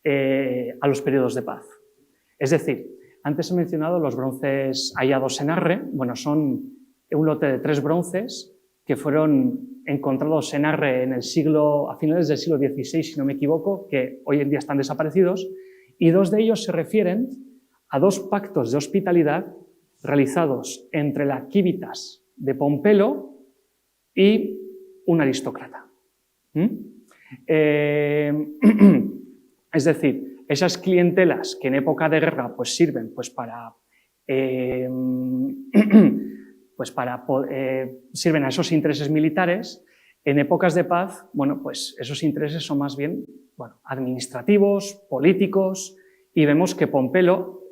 a los periodos de paz. Es decir, antes he mencionado los bronces hallados en Arre. Bueno, son un lote de 3 bronces que fueron encontrados en Arre a finales del siglo XVI, si no me equivoco, que hoy en día están desaparecidos, y 2 de ellos se refieren a 2 pactos de hospitalidad realizados entre la Civitas de Pompelo y un aristócrata. Es decir, esas clientelas que en época de guerra pues sirven pues sirven a esos intereses militares, en épocas de paz, bueno, pues esos intereses son más bien administrativos, políticos, y vemos que Pompelo,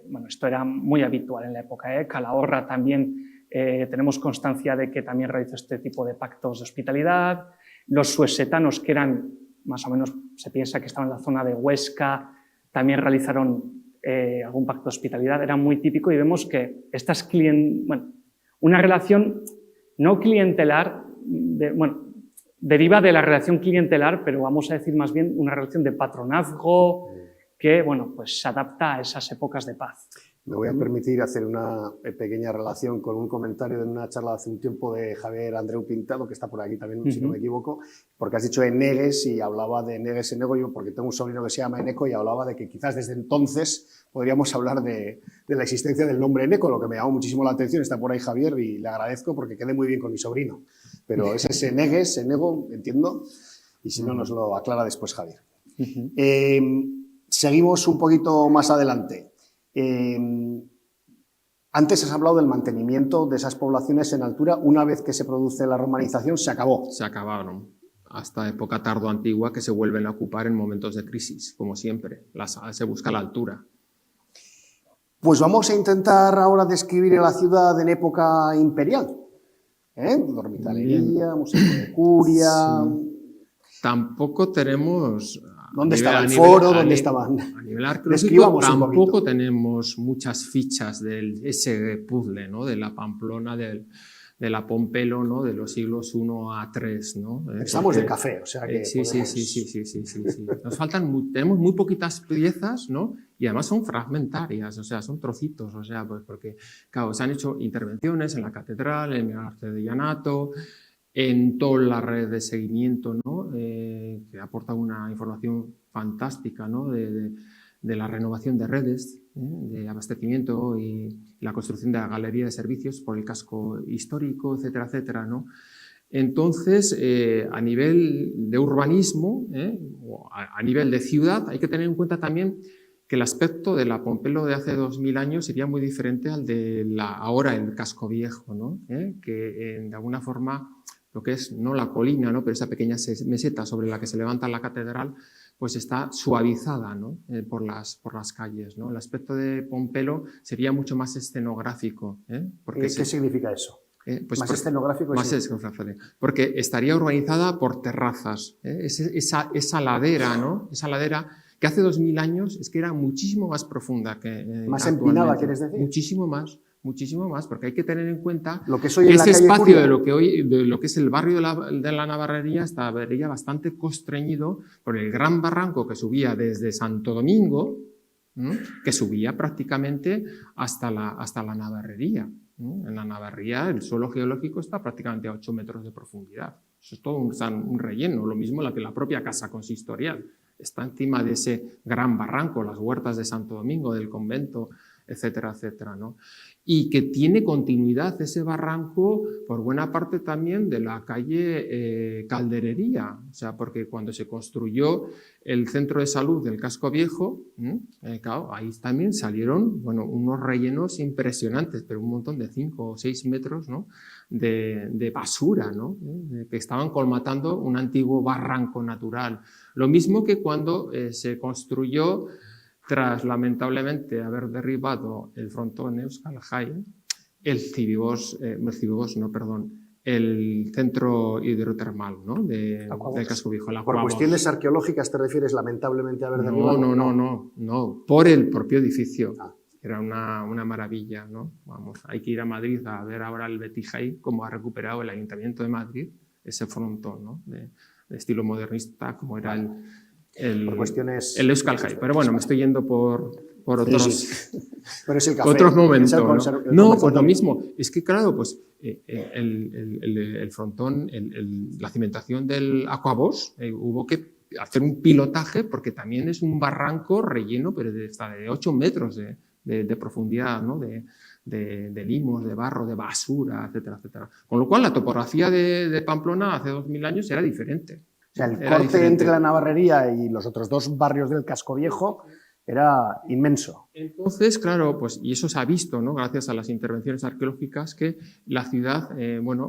bueno, esto era muy habitual en la época, Calahorra también, tenemos constancia de que también realizó este tipo de pactos de hospitalidad. Los suesetanos, que eran más o menos, se piensa que estaban en la zona de Huesca, también realizaron algún pacto de hospitalidad, era muy típico, y vemos que una relación no clientelar, deriva de la relación clientelar, pero vamos a decir más bien una relación de patronazgo que, bueno, pues se adapta a esas épocas de paz. Me voy a permitir hacer una pequeña relación con un comentario de una charla hace un tiempo de Javier Andreu Pintado, que está por aquí también, si no me equivoco, porque has dicho Enegues y hablaba de Enegues Enego, yo porque tengo un sobrino que se llama Eneco y hablaba de que quizás desde entonces podríamos hablar de la existencia del nombre Eneco, lo que me llamó muchísimo la atención. Está por ahí Javier y le agradezco porque quedé muy bien con mi sobrino. Pero ese es Enegues, Enego, entiendo, y si no nos lo aclara después Javier. Seguimos un poquito más adelante. Antes has hablado del mantenimiento de esas poblaciones en altura. Una vez que se produce la romanización, se acabó. Se acabaron. Hasta época tardo-antigua, que se vuelven a ocupar en momentos de crisis, como siempre. Se busca la altura. Pues vamos a intentar ahora describir la ciudad en época imperial. Dormitalería, museo de curia... Sí. Tampoco tenemos ¿Dónde estaba el nivel- foro? a ¿Dónde ni- estaban? A nivel arqueológico Describamos un tampoco poquito. tenemos muchas fichas de ese puzzle, ¿no? De la Pamplona, de la Pompelo, ¿no? De los siglos I a III, ¿no? Estamos de Porque- café, o sea que sí, podemos... sí. Nos faltan, tenemos muy poquitas piezas, ¿no? Y además son fragmentarias, o sea, son trocitos, o sea, pues porque, claro, se han hecho intervenciones en la catedral, en el arcedianato, en toda la red de seguimiento, ¿no? Que aporta una información fantástica, ¿no? De la renovación de redes, de abastecimiento y la construcción de la galería de servicios por el casco histórico, etcétera, etcétera, ¿no? Entonces, a nivel de urbanismo, o a nivel de ciudad, hay que tener en cuenta también que el aspecto de la Pompelo de hace 2000 años sería muy diferente al de ahora el casco viejo, ¿no? Que de alguna forma lo que es no la colina, ¿no? Pero esa pequeña meseta sobre la que se levanta la catedral, pues está suavizada, ¿no? por las calles, ¿no? El aspecto de Pompelo sería mucho más escenográfico. Porque ¿Qué significa eso? pues ¿Más escenográfico? más escenográfico, porque estaría urbanizada por terrazas. Esa ladera, ¿no? Esa ladera que hace 2000 años es que era muchísimo más profunda que ¿Más actualmente. empinada, quieres decir? Muchísimo más, porque hay que tener en cuenta Lo que es hoy que en la ese calle espacio Curia. de lo que es el barrio de la Navarrería estaría bastante constreñido por el gran barranco que subía desde Santo Domingo, que subía prácticamente hasta la Navarrería. En la Navarrería el suelo geológico está prácticamente a 8 metros de profundidad. Eso es todo un relleno, lo mismo que la propia casa consistorial. Está encima de ese gran barranco, las huertas de Santo Domingo, del convento, etcétera, etcétera, ¿no? Y que tiene continuidad ese barranco por buena parte también de la calle Calderería, o sea, porque cuando se construyó el centro de salud del casco viejo, claro, ahí también salieron, bueno, unos rellenos impresionantes, pero un montón de 5 o 6 metros, ¿no? de basura, ¿no? Que estaban colmatando un antiguo barranco natural. Lo mismo que cuando se construyó, tras lamentablemente haber derribado el frontón Euskal Jai, el centro hidrotermal, ¿no? del casco viejo. El ¿Por Aquabos. cuestiones arqueológicas te refieres lamentablemente a haber derribado? No, por el propio edificio. Ah. Era una maravilla, ¿no? Vamos, hay que ir a Madrid a ver ahora el Betijay, cómo ha recuperado el Ayuntamiento de Madrid ese frontón, ¿no? de estilo modernista, como era Por cuestiones... el Euskal Jai. Pero bueno, me estoy yendo por otros, Sí. Pero es el café. otros momentos. Es el ¿no? conservatorio. No, pues lo mismo. Es que, claro, pues el frontón, la cimentación del Aquabos, hubo que hacer un pilotaje porque también es un barranco relleno, pero hasta de 8 metros de profundidad, ¿no? de limos, de barro, de basura, etcétera, etcétera. Con lo cual la topografía de Pamplona hace 2000 años era diferente. O sea, el Era corte diferente. entre la Navarrería y los otros dos barrios del casco viejo era inmenso. Entonces, claro, pues, y eso se ha visto, ¿no? Gracias a las intervenciones arqueológicas, que la ciudad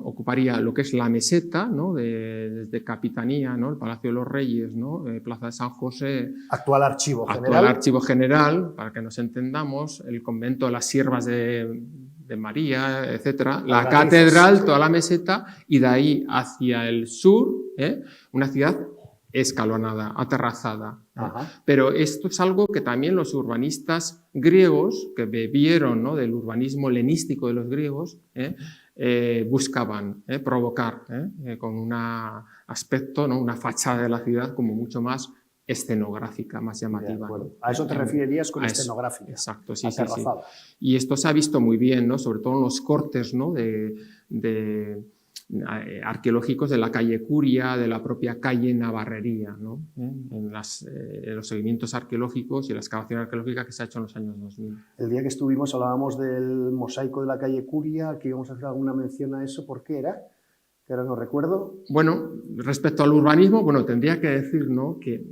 ocuparía lo que es la meseta, ¿no? desde Capitanía, ¿no? El Palacio de los Reyes, ¿no? Plaza de San José, Actual archivo actual general. Archivo General, para que nos entendamos, el convento de las Siervas de María, etcétera, la Las raíces, catedral, sí. toda la meseta, y de ahí hacia el sur, una ciudad escalonada, aterrazada. Ajá. Pero esto es algo que también los urbanistas griegos, que bebieron, ¿no? del urbanismo helenístico de los griegos, buscaban provocar con un aspecto, ¿no? una fachada de la ciudad como mucho más escenográfica, más De llamativa. acuerdo. ¿no? A eso te referirías con A eso, escenográfica. Exacto, sí. Aterrazada. Y esto se ha visto muy bien, ¿no? Sobre todo en los cortes, ¿no? arqueológicos de la calle Curia, de la propia calle Navarrería, ¿no? En los seguimientos arqueológicos y la excavación arqueológica que se ha hecho en los años 2000. El día que estuvimos hablábamos del mosaico de la calle Curia, que íbamos a hacer alguna mención a eso. ¿Por qué era? Que ahora no recuerdo. Bueno, respecto al urbanismo, bueno, tendría que decir, ¿no? que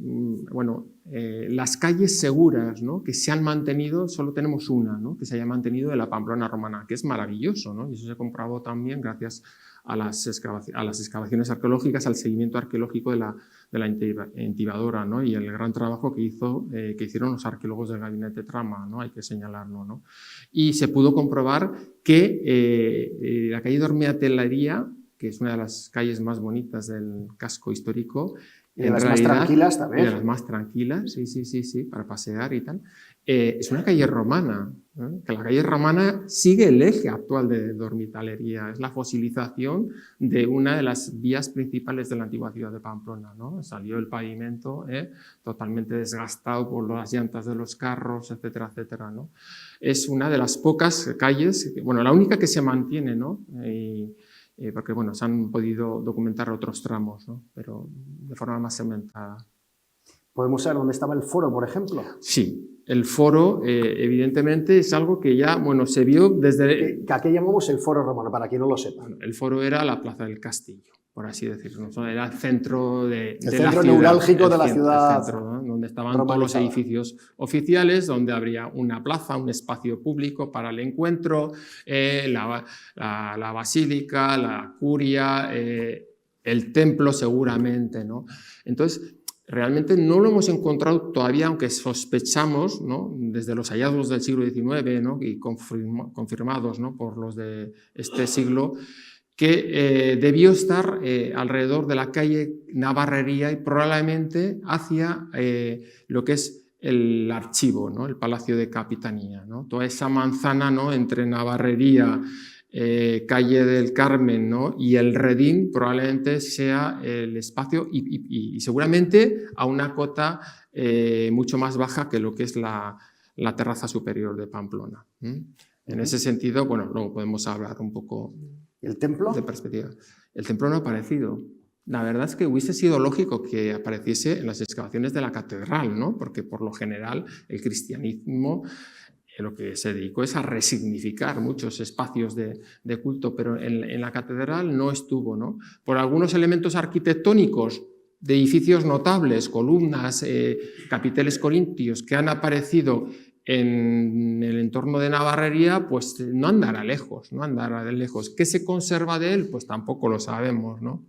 las calles seguras, ¿no? que se han mantenido, solo tenemos una, ¿no? que se haya mantenido de la Pamplona romana, que es maravilloso, ¿no? Y eso se comprobó también gracias a las excavaciones arqueológicas, al seguimiento arqueológico de la intibadora, ¿no? Y el gran trabajo que hicieron los arqueólogos del Gabinete Trama, ¿no? Hay que señalarlo, ¿no? Y se pudo comprobar que la calle Dormeatelería, que es una de las calles más bonitas del casco histórico, Y de las más tranquilas también. De las más tranquilas, sí, para pasear y tal. Es una calle romana, ¿no? Que la calle romana sigue el eje actual de Dormitalería, es la fosilización de una de las vías principales de la antigua ciudad de Pamplona, ¿no? Salió el pavimento totalmente desgastado por las llantas de los carros, etcétera, etcétera, ¿no? Es una de las pocas calles, bueno, la única que se mantiene, ¿no? Porque bueno, se han podido documentar otros tramos, ¿no? Pero de forma más segmentada. ¿Podemos saber dónde estaba el foro, por ejemplo? Sí, el foro evidentemente es algo que ya bueno, se vio desde... ¿A qué llamamos el foro romano, para quien no lo sepa? El foro era la Plaza del Castillo, por así decirlo, ¿no? Era el centro de el centro neurálgico de la ciudad, el centro, ¿no? Donde estaban romanizada. todos los edificios oficiales, donde habría una plaza, un espacio público para el encuentro, la basílica, la curia, el templo seguramente, ¿no? Entonces, realmente no lo hemos encontrado todavía, aunque sospechamos, ¿no? Desde los hallazgos del siglo XIX, ¿no? Y confirmados, ¿no? Por los de este siglo, que debió estar alrededor de la calle Navarrería y probablemente hacia lo que es el archivo, ¿no? El Palacio de Capitanía, ¿no? Toda esa manzana, ¿no? Entre Navarrería, calle del Carmen, ¿no? Y el Redín probablemente sea el espacio y seguramente a una cota mucho más baja que lo que es la terraza superior de Pamplona. En ese sentido, bueno, luego podemos hablar un poco ¿El templo? de perspectiva. El templo no ha aparecido. La verdad es que hubiese sido lógico que apareciese en las excavaciones de la catedral, ¿no? Porque por lo general el cristianismo lo que se dedicó es a resignificar muchos espacios de culto, pero en la catedral no estuvo, ¿no? Por algunos elementos arquitectónicos de edificios notables, columnas, capiteles corintios que han aparecido en el entorno de Navarrería, pues no andará lejos, no andará de lejos. ¿Qué se conserva de él? Pues tampoco lo sabemos, ¿no?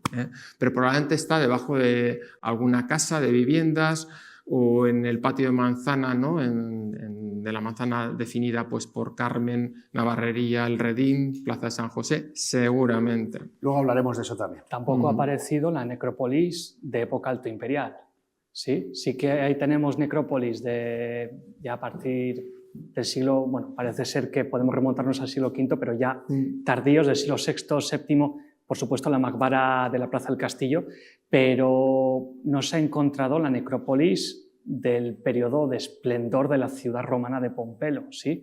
Pero probablemente está debajo de alguna casa de viviendas o en el patio de manzana, ¿no? De la manzana definida pues, por Carmen, Navarrería, el Redín, Plaza de San José, seguramente. Luego hablaremos de eso también. Tampoco ha aparecido la necrópolis de época alto imperial. Sí que ahí tenemos necrópolis ya a partir del siglo, bueno, parece ser que podemos remontarnos al siglo V, pero ya tardíos del siglo VI, VII, por supuesto la Macbara de la Plaza del Castillo, pero no se ha encontrado la necrópolis del periodo de esplendor de la ciudad romana de Pompelo. ¿Sí?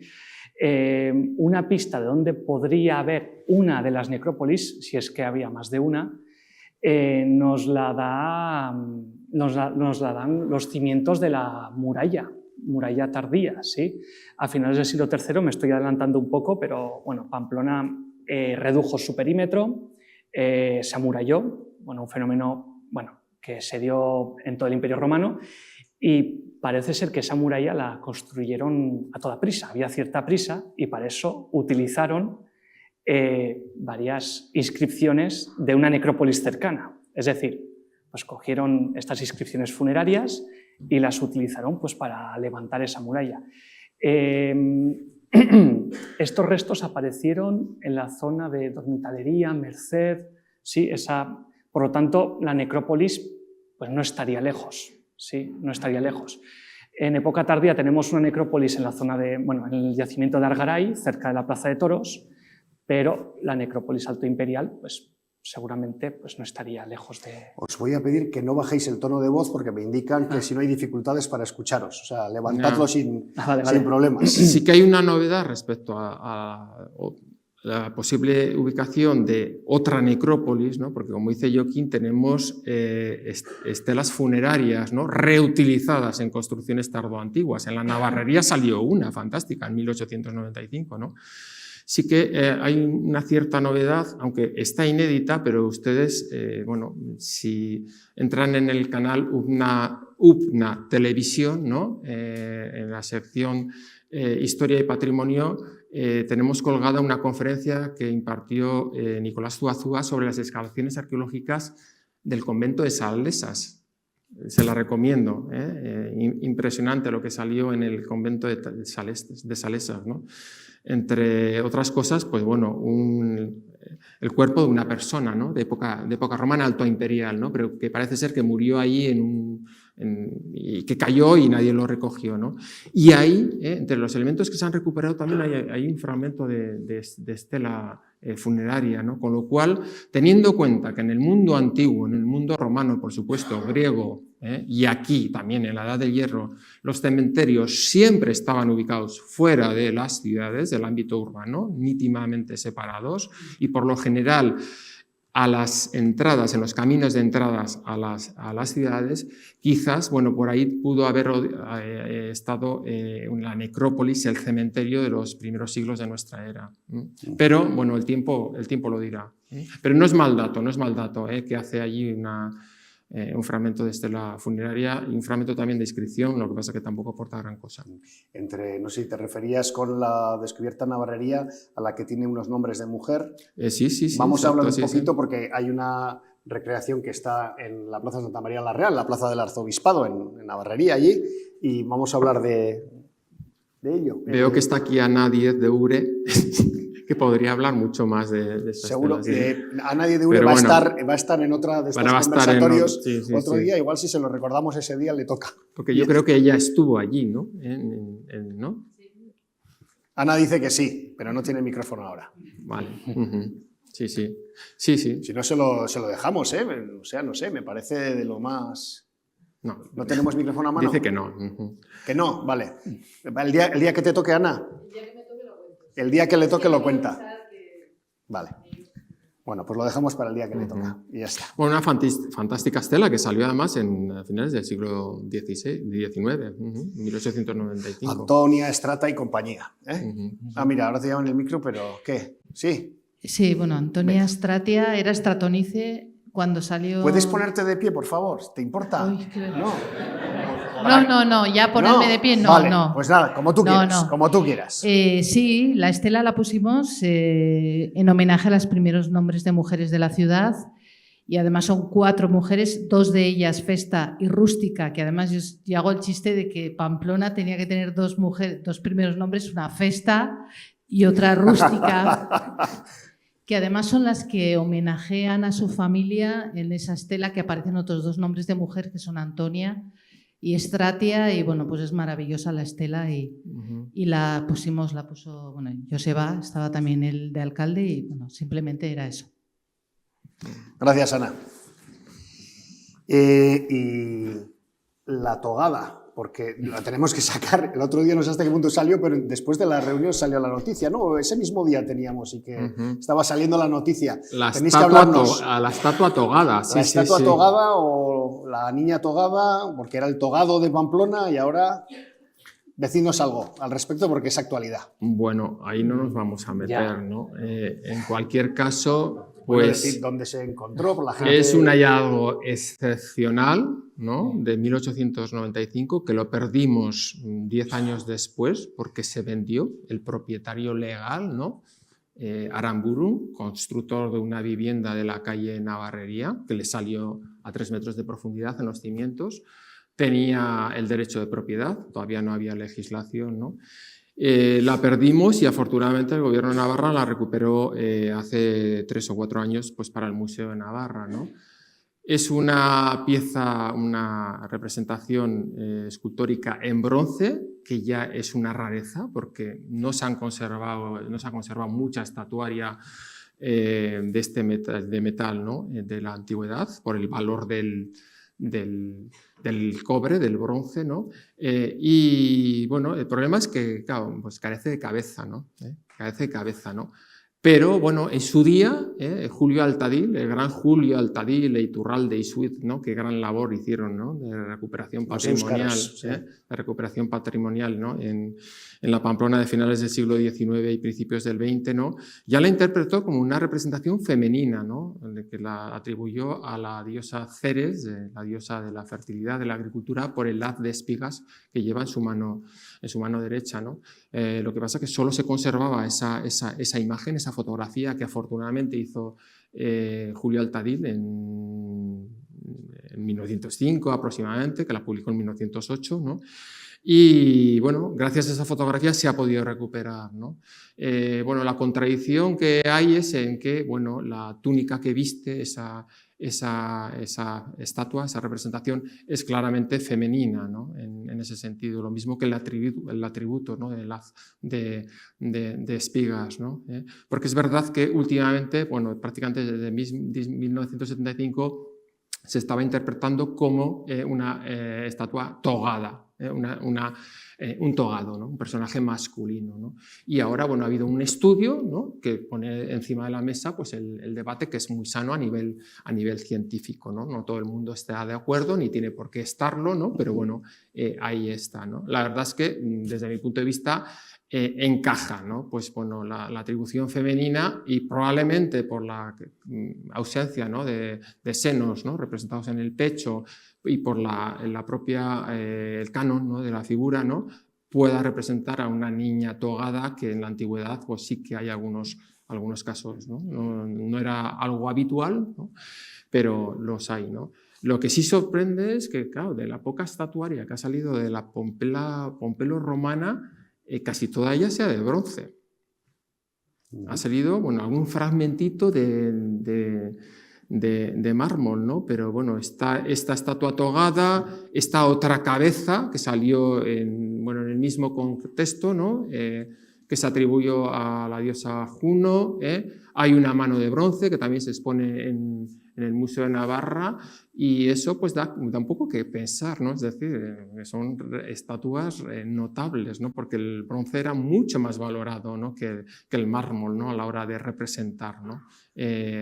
Una pista de dónde podría haber una de las necrópolis, si es que había más de una, nos la dan los cimientos de la muralla tardía. ¿Sí? A finales del siglo III, me estoy adelantando un poco, pero bueno, Pamplona redujo su perímetro, se amuralló, bueno, un fenómeno que se dio en todo el Imperio Romano, y parece ser que esa muralla la construyeron a toda prisa, había cierta prisa, y para eso utilizaron varias inscripciones de una necrópolis cercana. Es decir, pues cogieron estas inscripciones funerarias y las utilizaron pues, para levantar esa muralla. Estos restos aparecieron en la zona de Dormitalería, Merced, ¿sí? Por lo tanto, la necrópolis pues, no estaría lejos. Sí, no estaría lejos. En época tardía tenemos una necrópolis en la zona en el yacimiento de Argaray, cerca de la Plaza de Toros, pero la necrópolis alto imperial, pues seguramente pues, no estaría lejos de... Os voy a pedir que no bajéis el tono de voz porque me indican que si no hay dificultades para escucharos, o sea, levantadlo sin problemas. Sí que hay una novedad respecto a la posible ubicación de otra necrópolis, ¿no? Porque como dice Joaquín, tenemos estelas funerarias, ¿no? Reutilizadas en construcciones tardoantiguas. En la Navarrería salió una fantástica en 1895, ¿no? Sí que hay una cierta novedad, aunque está inédita, pero ustedes, si entran en el canal UPNA Televisión, ¿no? En la sección Historia y Patrimonio, tenemos colgada una conferencia que impartió Nicolás Zuazúa sobre las excavaciones arqueológicas del convento de Salesas. Se la recomiendo, impresionante lo que salió en el convento de Salesas, ¿no? Entre otras cosas, pues bueno, el cuerpo de una persona, ¿no? de época romana alto imperial, ¿no? Pero que parece ser que murió ahí y que cayó y nadie lo recogió, ¿no? Y ahí, entre los elementos que se han recuperado también hay un fragmento de estela funeraria, ¿no? Con lo cual, teniendo en cuenta que en el mundo antiguo, en el mundo romano, por supuesto, griego, y aquí también en la Edad del Hierro, los cementerios siempre estaban ubicados fuera de las ciudades, del ámbito urbano, íntimamente separados, y por lo general a las entradas, en los caminos de entradas a las ciudades, quizás, bueno, por ahí pudo haber estado la necrópolis, el cementerio de los primeros siglos de nuestra era. Pero, bueno, el tiempo lo dirá. Pero no es mal dato, que hace allí un fragmento de estela funeraria y un fragmento también de inscripción, lo que pasa es que tampoco aporta gran cosa. No sé si te referías con la descubierta navarrería a la que tiene unos nombres de mujer. Sí. Vamos a hablar un sí, poquito porque hay una recreación que está en la Plaza Santa María la Real, la Plaza del Arzobispado, en Navarrería allí, y vamos a hablar de ello. Veo que está aquí Ana Díez de Ure, que podría hablar mucho más de esta seguro estela, que Ana Díez de Ure va a estar en otra de estos conversatorios otro día, igual si se lo recordamos ese día le toca. Porque yo creo que ella estuvo allí, ¿no? ¿No? Ana dice que sí, pero no tiene micrófono ahora. Vale. Sí. Si no se lo dejamos, o sea, no sé, me parece de lo más... ¿No tenemos micrófono a mano? Dice que no. Que no, vale. El día que te toque, Ana. El día que le toque lo cuenta. Vale. Bueno, pues lo dejamos para el día que le toca. Y ya está. Bueno, una fantástica estela que salió además a finales del siglo XIX, 1895. Antonia, Estrata y compañía. Mira, ahora te llaman el micro, pero ¿qué? ¿Sí? Sí, bueno, Antonia Stratia era Stratonice cuando salió... ¿Puedes ponerte de pie, por favor? ¿Te importa? Uy, No. No, ya ponerme de pie, no, vale, no. Pues nada, como tú quieras, como tú quieras. Sí, la estela la pusimos en homenaje a los primeros nombres de mujeres de la ciudad y además son 4 mujeres, 2 de ellas Festa y Rústica, que además yo hago el chiste de que Pamplona tenía que tener 2 primeros nombres, una Festa y otra Rústica, que además son las que homenajean a su familia en esa estela, que aparecen otros 2 nombres de mujer, que son Antonia y Stratia, y bueno, pues es maravillosa la estela y la puso, bueno, Joseba, estaba también el de alcalde y bueno, simplemente era eso. Gracias, Ana. Y la togada, porque la tenemos que sacar, el otro día no sé hasta qué punto salió, pero después de la reunión salió la noticia, ¿no? Ese mismo día teníamos y que estaba saliendo la noticia. Tenéis que hablarnos a la estatua togada. La estatua togada o la niña togada, porque era el togado de Pamplona y ahora decidnos algo al respecto porque es actualidad. Bueno, ahí no nos vamos a meter, ¿no? En cualquier caso... Pues, decir dónde se encontró por la gente. Es un hallazgo excepcional, ¿no? De 1895, que lo perdimos 10 años después porque se vendió el propietario legal, ¿no? Aramburu, constructor de una vivienda de la calle Navarrería, que le salió a 3 metros de profundidad en los cimientos, tenía el derecho de propiedad, todavía no había legislación, ¿no? La perdimos y afortunadamente el gobierno de Navarra la recuperó hace 3 o 4 años pues, para el Museo de Navarra, ¿no? Es una pieza, una representación escultórica en bronce, que ya es una rareza porque no se ha conservado mucha estatuaria de metal, ¿no? De la antigüedad, por el valor del cobre, del bronce, ¿no? Y bueno, el problema es que, claro, pues carece de cabeza, ¿no? Carece de cabeza, ¿no? Pero bueno, en su día, Julio Altadil, el gran Julio Altadil e Iturralde y Suiz, ¿no? Qué gran labor hicieron, ¿no? De recuperación patrimonial, de recuperación patrimonial, ¿no? En la Pamplona de finales del siglo XIX y principios del XX, ¿no? Ya la interpretó como una representación femenina, ¿no? Que la atribuyó a la diosa Ceres, la diosa de la fertilidad, de la agricultura, por el haz de espigas que lleva en su mano derecha, ¿no? Lo que pasa es que solo se conservaba esa imagen, esa fotografía que afortunadamente hizo Julio Altadil en en 1905 aproximadamente, que la publicó en 1908, ¿no? Y bueno, gracias a esa fotografía se ha podido recuperar, ¿no? Bueno, la contradicción que hay es en que, bueno, la túnica que viste esa estatua, esa representación, es claramente femenina, ¿no? En ese sentido. Lo mismo que el atributo, ¿no? de espigas, ¿no? Porque es verdad que últimamente, bueno, prácticamente desde 1975, se estaba interpretando como una estatua togada, un togado, ¿no? Un personaje masculino, ¿no? Y ahora, bueno, ha habido un estudio, ¿no? Que pone encima de la mesa pues, el debate, que es muy sano a nivel científico, ¿no? No todo el mundo está de acuerdo, ni tiene por qué estarlo, ¿no? Pero bueno, ahí está, ¿no? La verdad es que, desde mi punto de vista, encaja, ¿no? Pues bueno, la atribución femenina, y probablemente por la ausencia, ¿no? de senos, ¿no? representados en el pecho, y por el canon, ¿no? de la figura, ¿no? pueda representar a una niña togada, que en la antigüedad pues sí que hay algunos casos, ¿no? No era algo habitual, ¿no? Pero los hay, ¿no? Lo que sí sorprende es que, claro, de la poca estatuaria que ha salido de la Pompelo romana, casi toda ella sea de bronce. Ha salido, bueno, algún fragmentito de mármol, ¿no? Pero bueno, esta estatua togada, esta otra cabeza que salió en el mismo contexto, ¿no? Que se atribuyó a la diosa Juno. Hay una mano de bronce que también se expone en el Museo de Navarra, y eso pues da un poco que pensar, ¿no? Es decir, son estatuas notables, ¿no? Porque el bronce era mucho más valorado, ¿no? que el mármol, ¿no? A la hora de representar, ¿no?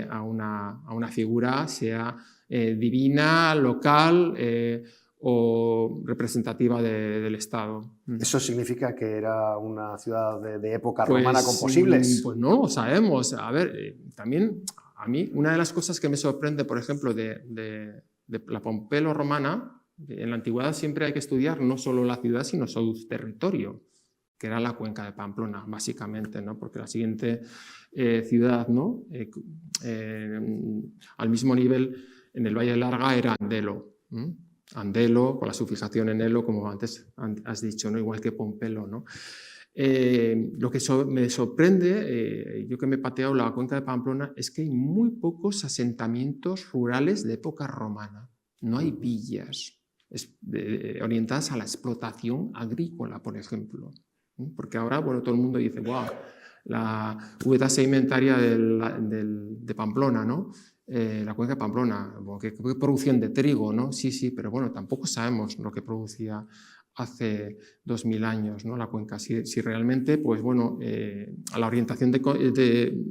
a una figura, sea divina, local o representativa del Estado. ¿Eso significa que era una ciudad de época romana con posibles? Pues no lo sabemos. A ver, también a mí una de las cosas que me sorprende, por ejemplo, de la Pompelo romana, en la antigüedad siempre hay que estudiar no solo la ciudad, sino su territorio, que era la cuenca de Pamplona, básicamente, ¿no? Porque la siguiente ciudad, ¿no? Al mismo nivel, en el Valle de Larga, era Andelo. Andelo, con la sufijación en elo, como antes has dicho, ¿no? Igual que Pompelo, ¿no? Lo que me sorprende, yo que me he pateado la cuenca de Pamplona, es que hay muy pocos asentamientos rurales de época romana. No hay villas orientadas a la explotación agrícola, por ejemplo. Porque ahora, bueno, todo el mundo dice, wow, la uveta sedimentaria de Pamplona, ¿no? La cuenca de Pamplona, ¿qué producción de trigo, ¿no? Sí, pero bueno, tampoco sabemos lo que producía hace 2000 años, ¿no? La cuenca. Si realmente, pues bueno, la orientación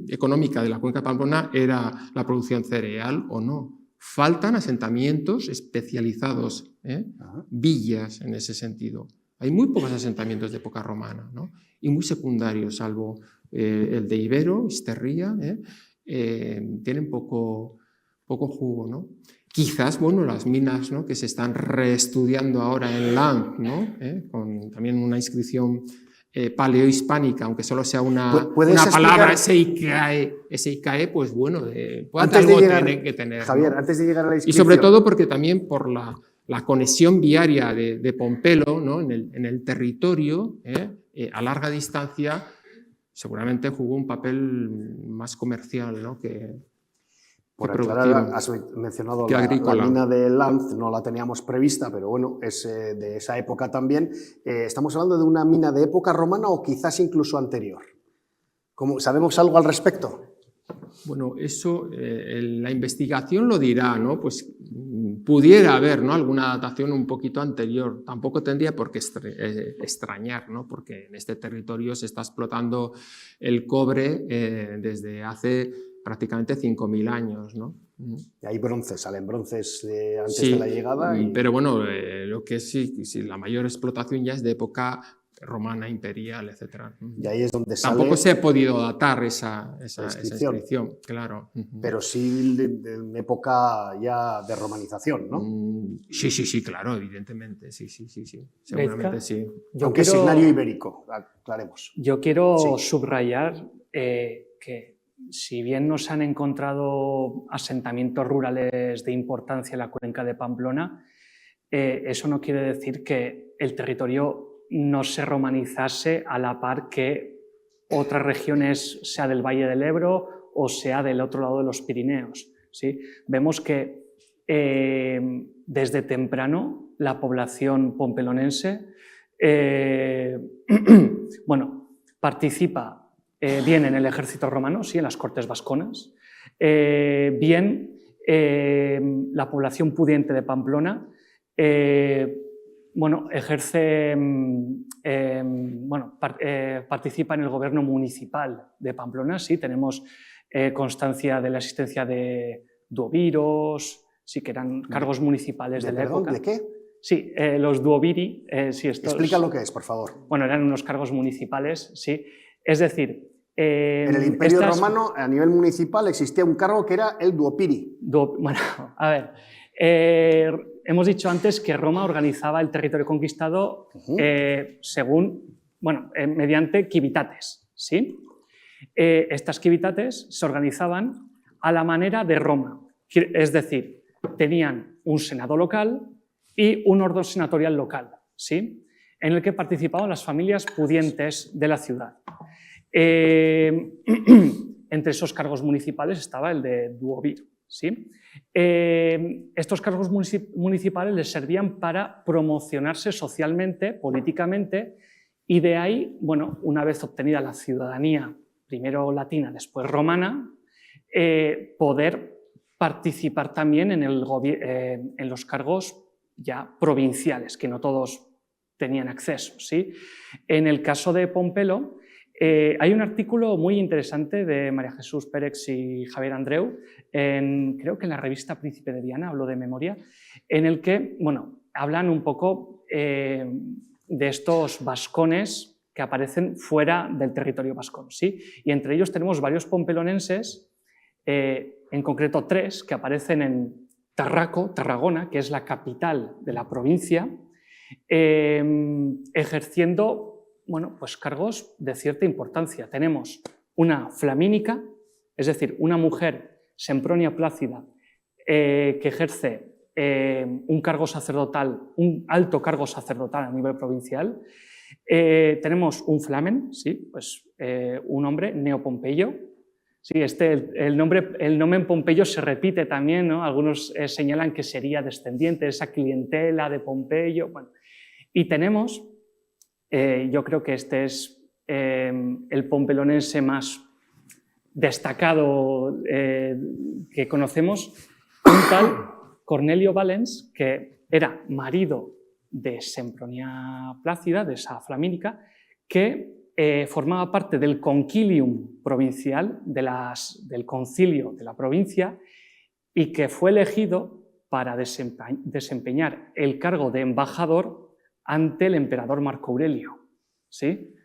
económica de la cuenca de Pamplona era la producción cereal o no. Faltan asentamientos especializados, villas en ese sentido. Hay muy pocos asentamientos de época romana, ¿no? Y muy secundarios, salvo el de Ibero, Isterría, tienen poco jugo, ¿no? Quizás, bueno, las minas, ¿no? que se están reestudiando ahora en Lang, ¿no? Con también una inscripción paleohispánica, aunque solo sea una palabra, SICAE, pues bueno, puede algo tener que tener. Javier, ¿no? antes de llegar a la inscripción. Y sobre todo porque también por la conexión viaria de Pompelo, ¿no? en el territorio, a larga distancia, seguramente jugó un papel más comercial, ¿no? Por aclarar, has mencionado la mina de Lanz, no la teníamos prevista, pero bueno, es de esa época también. ¿Estamos hablando de una mina de época romana o quizás incluso anterior? ¿Sabemos algo al respecto? Bueno, eso la investigación lo dirá, ¿no? Pues pudiera haber, ¿no? alguna datación un poquito anterior. Tampoco tendría por qué extrañar, ¿no? Porque en este territorio se está explotando el cobre desde hace prácticamente 5000 años, ¿no? Y hay bronces, salen bronces antes de la llegada. Pero bueno, lo que sí, la mayor explotación ya es de época romana, imperial, etc. Y ahí es donde sale... Tampoco se ha podido datar esa inscripción, claro. Pero sí de época ya de romanización, ¿no? Sí, claro, evidentemente, sí. Seguramente sí. Aunque es signario ibérico, aclaremos. Yo quiero subrayar que si bien no se han encontrado asentamientos rurales de importancia en la cuenca de Pamplona, eso no quiere decir que el territorio no se romanizase a la par que otras regiones, sea del Valle del Ebro o sea del otro lado de los Pirineos, ¿sí? Vemos que desde temprano la población pompelonense bueno, participa bien en el ejército romano, sí, en las cortes vasconas, bien la población pudiente de Pamplona bueno, ejerce, bueno, participa en el gobierno municipal de Pamplona, sí, tenemos constancia de la existencia de duoviros, sí, que eran cargos municipales de la época. ¿De qué? Sí, los duoviri, sí, estos... Explica lo que es, por favor. Bueno, eran unos cargos municipales, sí, es decir... en el Imperio Romano, a nivel municipal, existía un cargo que era el duopiri. Bueno, a ver, hemos dicho antes que Roma organizaba el territorio conquistado según, bueno, mediante civitates, ¿sí? Estas civitates se organizaban a la manera de Roma, es decir, tenían un senado local y un orden senatorial local, ¿sí? En el que participaban las familias pudientes de la ciudad. Entre esos cargos municipales estaba el de duovir, ¿sí? Estos cargos municipales les servían para promocionarse socialmente, políticamente, y de ahí, bueno, una vez obtenida la ciudadanía, primero latina, después romana, poder participar también en los cargos ya provinciales, que no todos tenían acceso, ¿sí? En el caso de Pompelo, hay un artículo muy interesante de María Jesús Pérez y Javier Andreu, creo que en la revista Príncipe de Viana, hablo de memoria, en el que, bueno, hablan un poco de estos vascones que aparecen fuera del territorio vascón, ¿sí? Y entre ellos tenemos varios pompelonenses, en concreto 3, que aparecen en Tarragona, que es la capital de la provincia, ejerciendo, bueno, pues cargos de cierta importancia. Tenemos una flamínica, es decir, una mujer Sempronia Plácida que ejerce un cargo sacerdotal, un alto cargo sacerdotal a nivel provincial. Tenemos un flamen, ¿sí? Pues, un hombre neopompeyo. Sí, el nombre Pompeyo se repite también, ¿no? Algunos señalan que sería descendiente de esa clientela de Pompeyo. Bueno, y tenemos, yo creo que este es el pompelonense más destacado que conocemos, un tal Cornelio Valens, que era marido de Sempronia Plácida, de esa flamínica, que formaba parte del concilium provincial, del concilio de la provincia, y que fue elegido para desempeñar el cargo de embajador ante el emperador Marco Aurelio, ¿sí?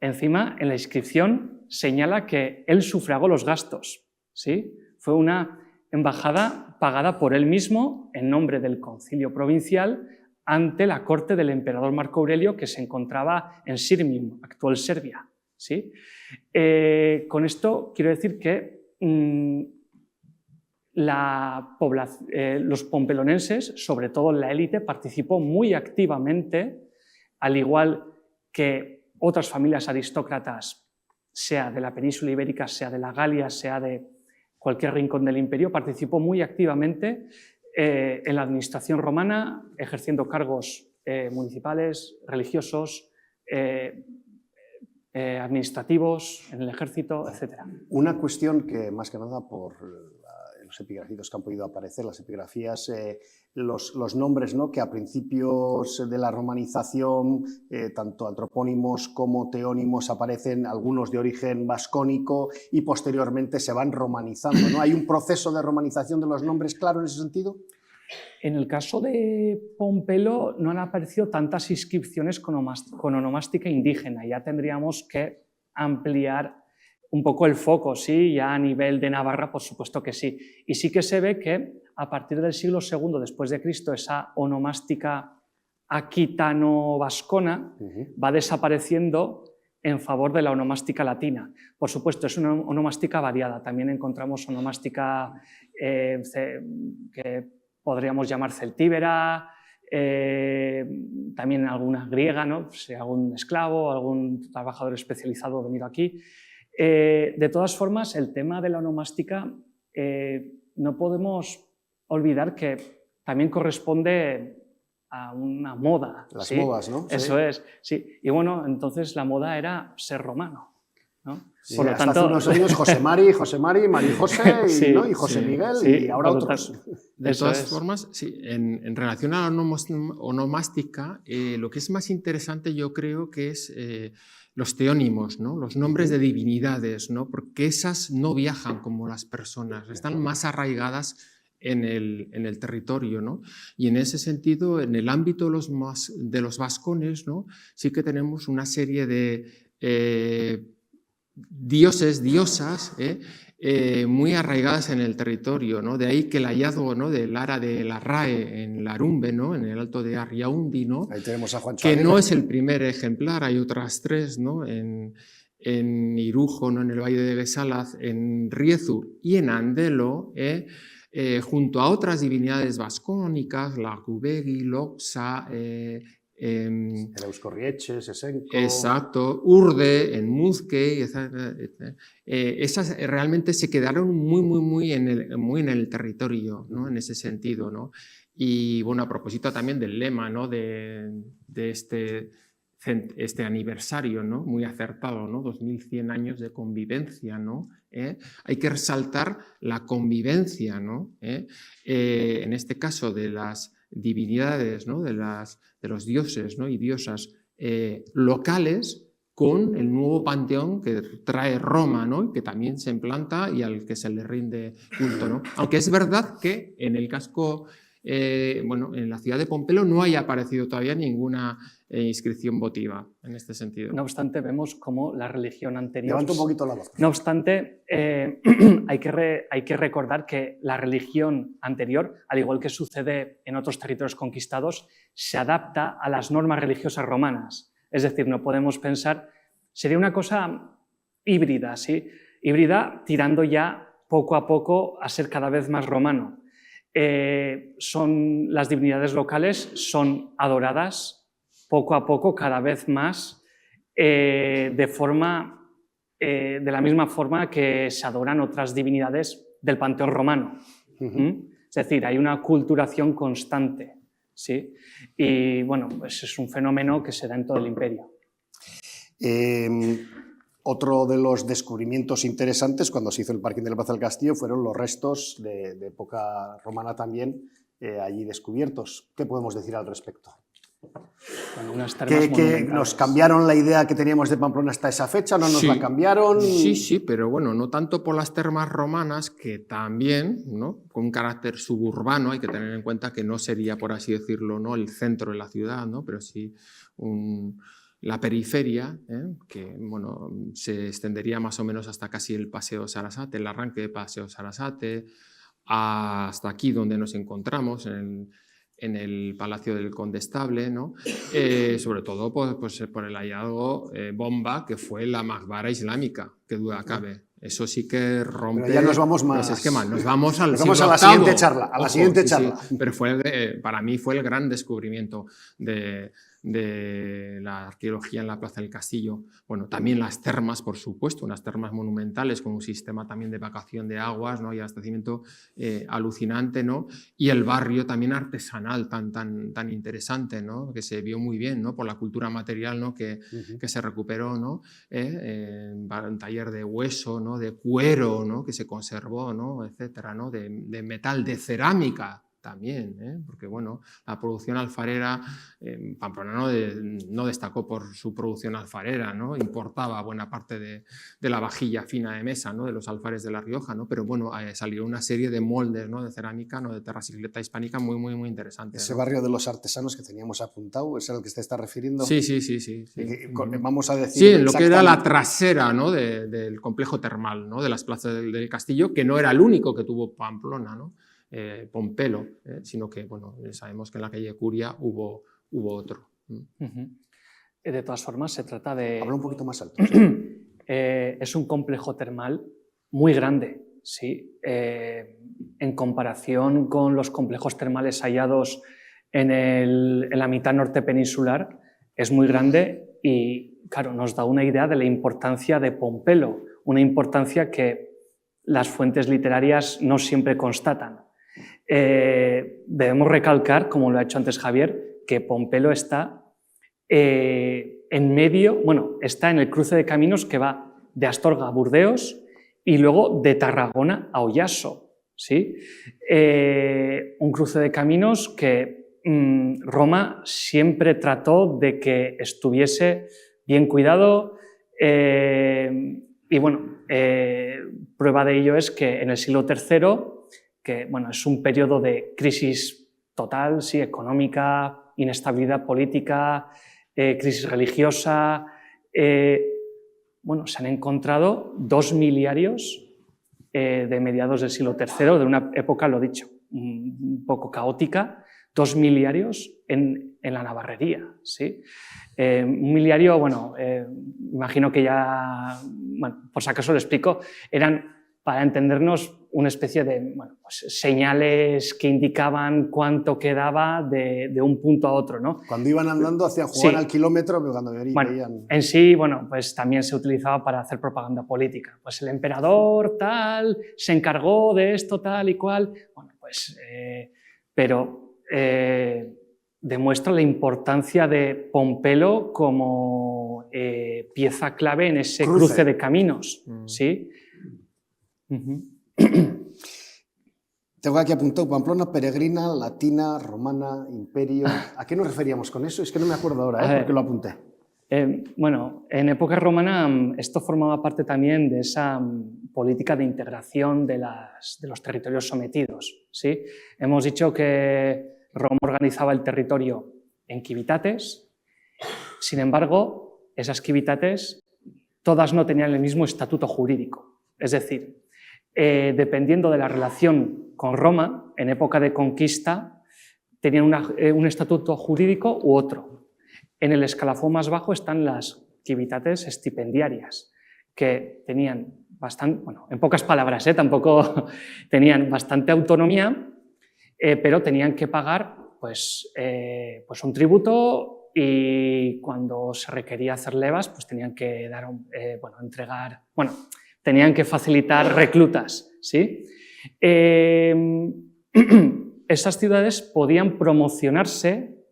Encima, en la inscripción señala que él sufragó los gastos, ¿sí? Fue una embajada pagada por él mismo en nombre del concilio provincial ante la corte del emperador Marco Aurelio, que se encontraba en Sirmium, actual Serbia, ¿sí? Con esto quiero decir que los pompelonenses, sobre todo la élite, participó muy activamente, al igual que otras familias aristócratas, sea de la península ibérica, sea de la Galia, sea de cualquier rincón del imperio, participó muy activamente en la administración romana, ejerciendo cargos municipales, religiosos, administrativos, en el ejército, etc. Una cuestión que, más que nada, por los epigrafitos que han podido aparecer, las epigrafías, los nombres, ¿no?, que a principios de la romanización, tanto antropónimos como teónimos, aparecen algunos de origen vascónico y posteriormente se van romanizando, ¿no? ¿Hay un proceso de romanización de los nombres claro en ese sentido? En el caso de Pompelo no han aparecido tantas inscripciones con onomástica indígena, ya tendríamos que ampliar un poco el foco, sí, ya a nivel de Navarra, por supuesto que sí. Y sí que se ve que a partir del siglo II después de Cristo esa onomástica aquitano-vascona va desapareciendo en favor de la onomástica latina. Por supuesto, es una onomástica variada. También encontramos onomástica que podríamos llamar celtíbera, también alguna griega, ¿no? Si algún esclavo, algún trabajador especializado venido aquí. De todas formas, el tema de la onomástica no podemos olvidar que también corresponde a una moda. Las ¿sí? modas, ¿no? Eso es, sí. Y bueno, entonces la moda era ser romano, ¿no? Sí, por lo hasta tanto, hace unos años José Mari, Mari José y, sí, ¿no? y José sí, Miguel sí, y ahora por lo otros. De Eso todas es. formas, sí, en relación a la onomástica, lo que es más interesante yo creo que es los teónimos, ¿no? Los nombres de divinidades, ¿no? Porque esas no viajan como las personas, están más arraigadas en el territorio, ¿no? Y en ese sentido, en el ámbito de los vascones, ¿no? Sí que tenemos una serie de dioses, diosas, muy arraigadas en el territorio, ¿no? De ahí que el hallazgo, ¿no? del Ara de la RAE en Larumbe, ¿no? En el Alto de Arriaundi, ¿no? Ahí tenemos a Juancho Que Aguirre. no es el primer ejemplar, hay otras tres, ¿no? En Irujo, ¿no? En el Valle de Besalaz, en Riezur y en Andelo, junto a otras divinidades vascónicas, la Cubegui, Loxa, El Euskorrieche, Sesenko. exacto, Urde, en Muzque, esas realmente se quedaron muy en el territorio, ¿no? En ese sentido, ¿no? Y bueno, a propósito también del lema, ¿no? de este aniversario, ¿no? Muy acertado, ¿no? 2100 años de convivencia, ¿no? Hay que resaltar la convivencia, ¿no? En este caso de las divinidades, ¿no? de los dioses, ¿no? y diosas locales con el nuevo panteón que trae Roma, ¿no? que también se implanta y al que se le rinde culto, ¿no? Aunque es verdad que en el casco, en la ciudad de Pompelo no haya aparecido todavía ninguna inscripción votiva en este sentido. No obstante, vemos cómo la religión anterior... Levanta un poquito la voz. No obstante, hay que recordar que la religión anterior, al igual que sucede en otros territorios conquistados, se adapta a las normas religiosas romanas. Es decir, no podemos pensar... Sería una cosa híbrida, ¿sí? Híbrida tirando ya poco a poco a ser cada vez más romano. Las divinidades locales son adoradas poco a poco, cada vez más, de la misma forma que se adoran otras divinidades del panteón romano. Es decir, hay una aculturación constante, ¿sí? Y bueno, pues es un fenómeno que se da en todo el imperio. Otro de los descubrimientos interesantes cuando se hizo el parking de la Plaza del Castillo fueron los restos de época romana también allí descubiertos. ¿Qué podemos decir al respecto? Bueno, unas termas ¿Que nos cambiaron la idea que teníamos de Pamplona hasta esa fecha? ¿No nos la cambiaron? Sí, pero bueno, no tanto por las termas romanas, que también, ¿no? Con un carácter suburbano, hay que tener en cuenta que no sería, por así decirlo, ¿no? el centro de la ciudad, ¿no? Pero sí la periferia, que bueno, se extendería más o menos hasta casi el Paseo Sarasate, el arranque de Paseo Sarasate, hasta aquí donde nos encontramos, en el Palacio del Condestable, ¿no? Sobre todo pues, por el hallazgo bomba que fue la Makbara islámica, que duda cabe. Eso sí que rompe. Pero ya nos vamos más. Los esquemas. Nos vamos a la siguiente charla. A la siguiente charla. Sí. Pero para mí fue el gran descubrimiento de la arqueología en la Plaza del Castillo. Bueno, también las termas, por supuesto, unas termas monumentales con un sistema también de evacuación de aguas, ¿no? y abastecimiento alucinante, ¿no? Y el barrio también artesanal tan interesante, ¿no? Que se vio muy bien, ¿no? Por la cultura material, ¿no? que se recuperó, ¿no? Un taller de hueso, ¿no? De cuero, ¿no? Que se conservó, ¿no? etcétera, ¿no? De metal, de cerámica también, porque bueno, la producción alfarera, Pamplona no destacó por su producción alfarera, ¿no? Importaba buena parte de la vajilla fina de mesa, ¿no? De los alfares de La Rioja, ¿no? Pero bueno, salió una serie de moldes, ¿no? De cerámica, ¿no? De terracicleta hispánica muy interesante. Ese ¿no? barrio de los artesanos que teníamos apuntado, ¿es al que te está refiriendo? Sí. Vamos a decir. Sí, en lo que era la trasera, ¿no? del complejo termal, ¿no? De las plazas del Castillo, que no era el único que tuvo Pamplona, ¿no? Pompelo, sino que bueno, sabemos que en la calle Curia hubo otro. De todas formas, se trata de... Habla un poquito más alto. Es un complejo termal muy grande, ¿sí? En comparación con los complejos termales hallados en la mitad norte peninsular, es muy grande y, claro, nos da una idea de la importancia de Pompelo, una importancia que las fuentes literarias no siempre constatan. Debemos recalcar, como lo ha hecho antes Javier, que Pompelo está en medio, bueno, está en el cruce de caminos que va de Astorga a Burdeos y luego de Tarragona a Ollaso, ¿sí? Un cruce de caminos que Roma siempre trató de que estuviese bien cuidado y bueno, prueba de ello es que en el siglo III, que bueno, es un periodo de crisis total, sí, económica, inestabilidad política, crisis religiosa, bueno, se han encontrado 2 miliarios de mediados del siglo III, de una época, lo dicho, un poco caótica, 2 miliarios en la navarrería, ¿sí? Un miliario, bueno, imagino que ya, bueno, por si acaso lo explico, eran, para entendernos, una especie de bueno, pues señales que indicaban cuánto quedaba de un punto a otro, ¿no? Cuando iban andando hacían jugar Sí. al kilómetro, pero cuando veían... Bueno, en sí, bueno, pues también se utilizaba para hacer propaganda política. Pues el emperador tal se encargó de esto tal y cual. Bueno, pues, pero demuestra la importancia de Pompelo como pieza clave en ese cruce de caminos, ¿sí? Tengo aquí apuntado Pamplona, peregrina, latina, romana, imperio... ¿A qué nos referíamos con eso? Es que no me acuerdo ahora, porque lo apunté. Bueno, en época romana esto formaba parte también de esa política de integración de los territorios sometidos, ¿sí? Hemos dicho que Roma organizaba el territorio en civitates, sin embargo, esas civitates todas no tenían el mismo estatuto jurídico, es decir, dependiendo de la relación con Roma, en época de conquista, tenían un estatuto jurídico u otro. En el escalafón más bajo están las civitates stipendiarias, que tenían bastante, bueno, en pocas palabras, tampoco tenían bastante autonomía, pero tenían que pagar pues un tributo y cuando se requería hacer levas, pues tenían que dar, tenían que facilitar reclutas, ¿sí? Esas ciudades podían promocionarse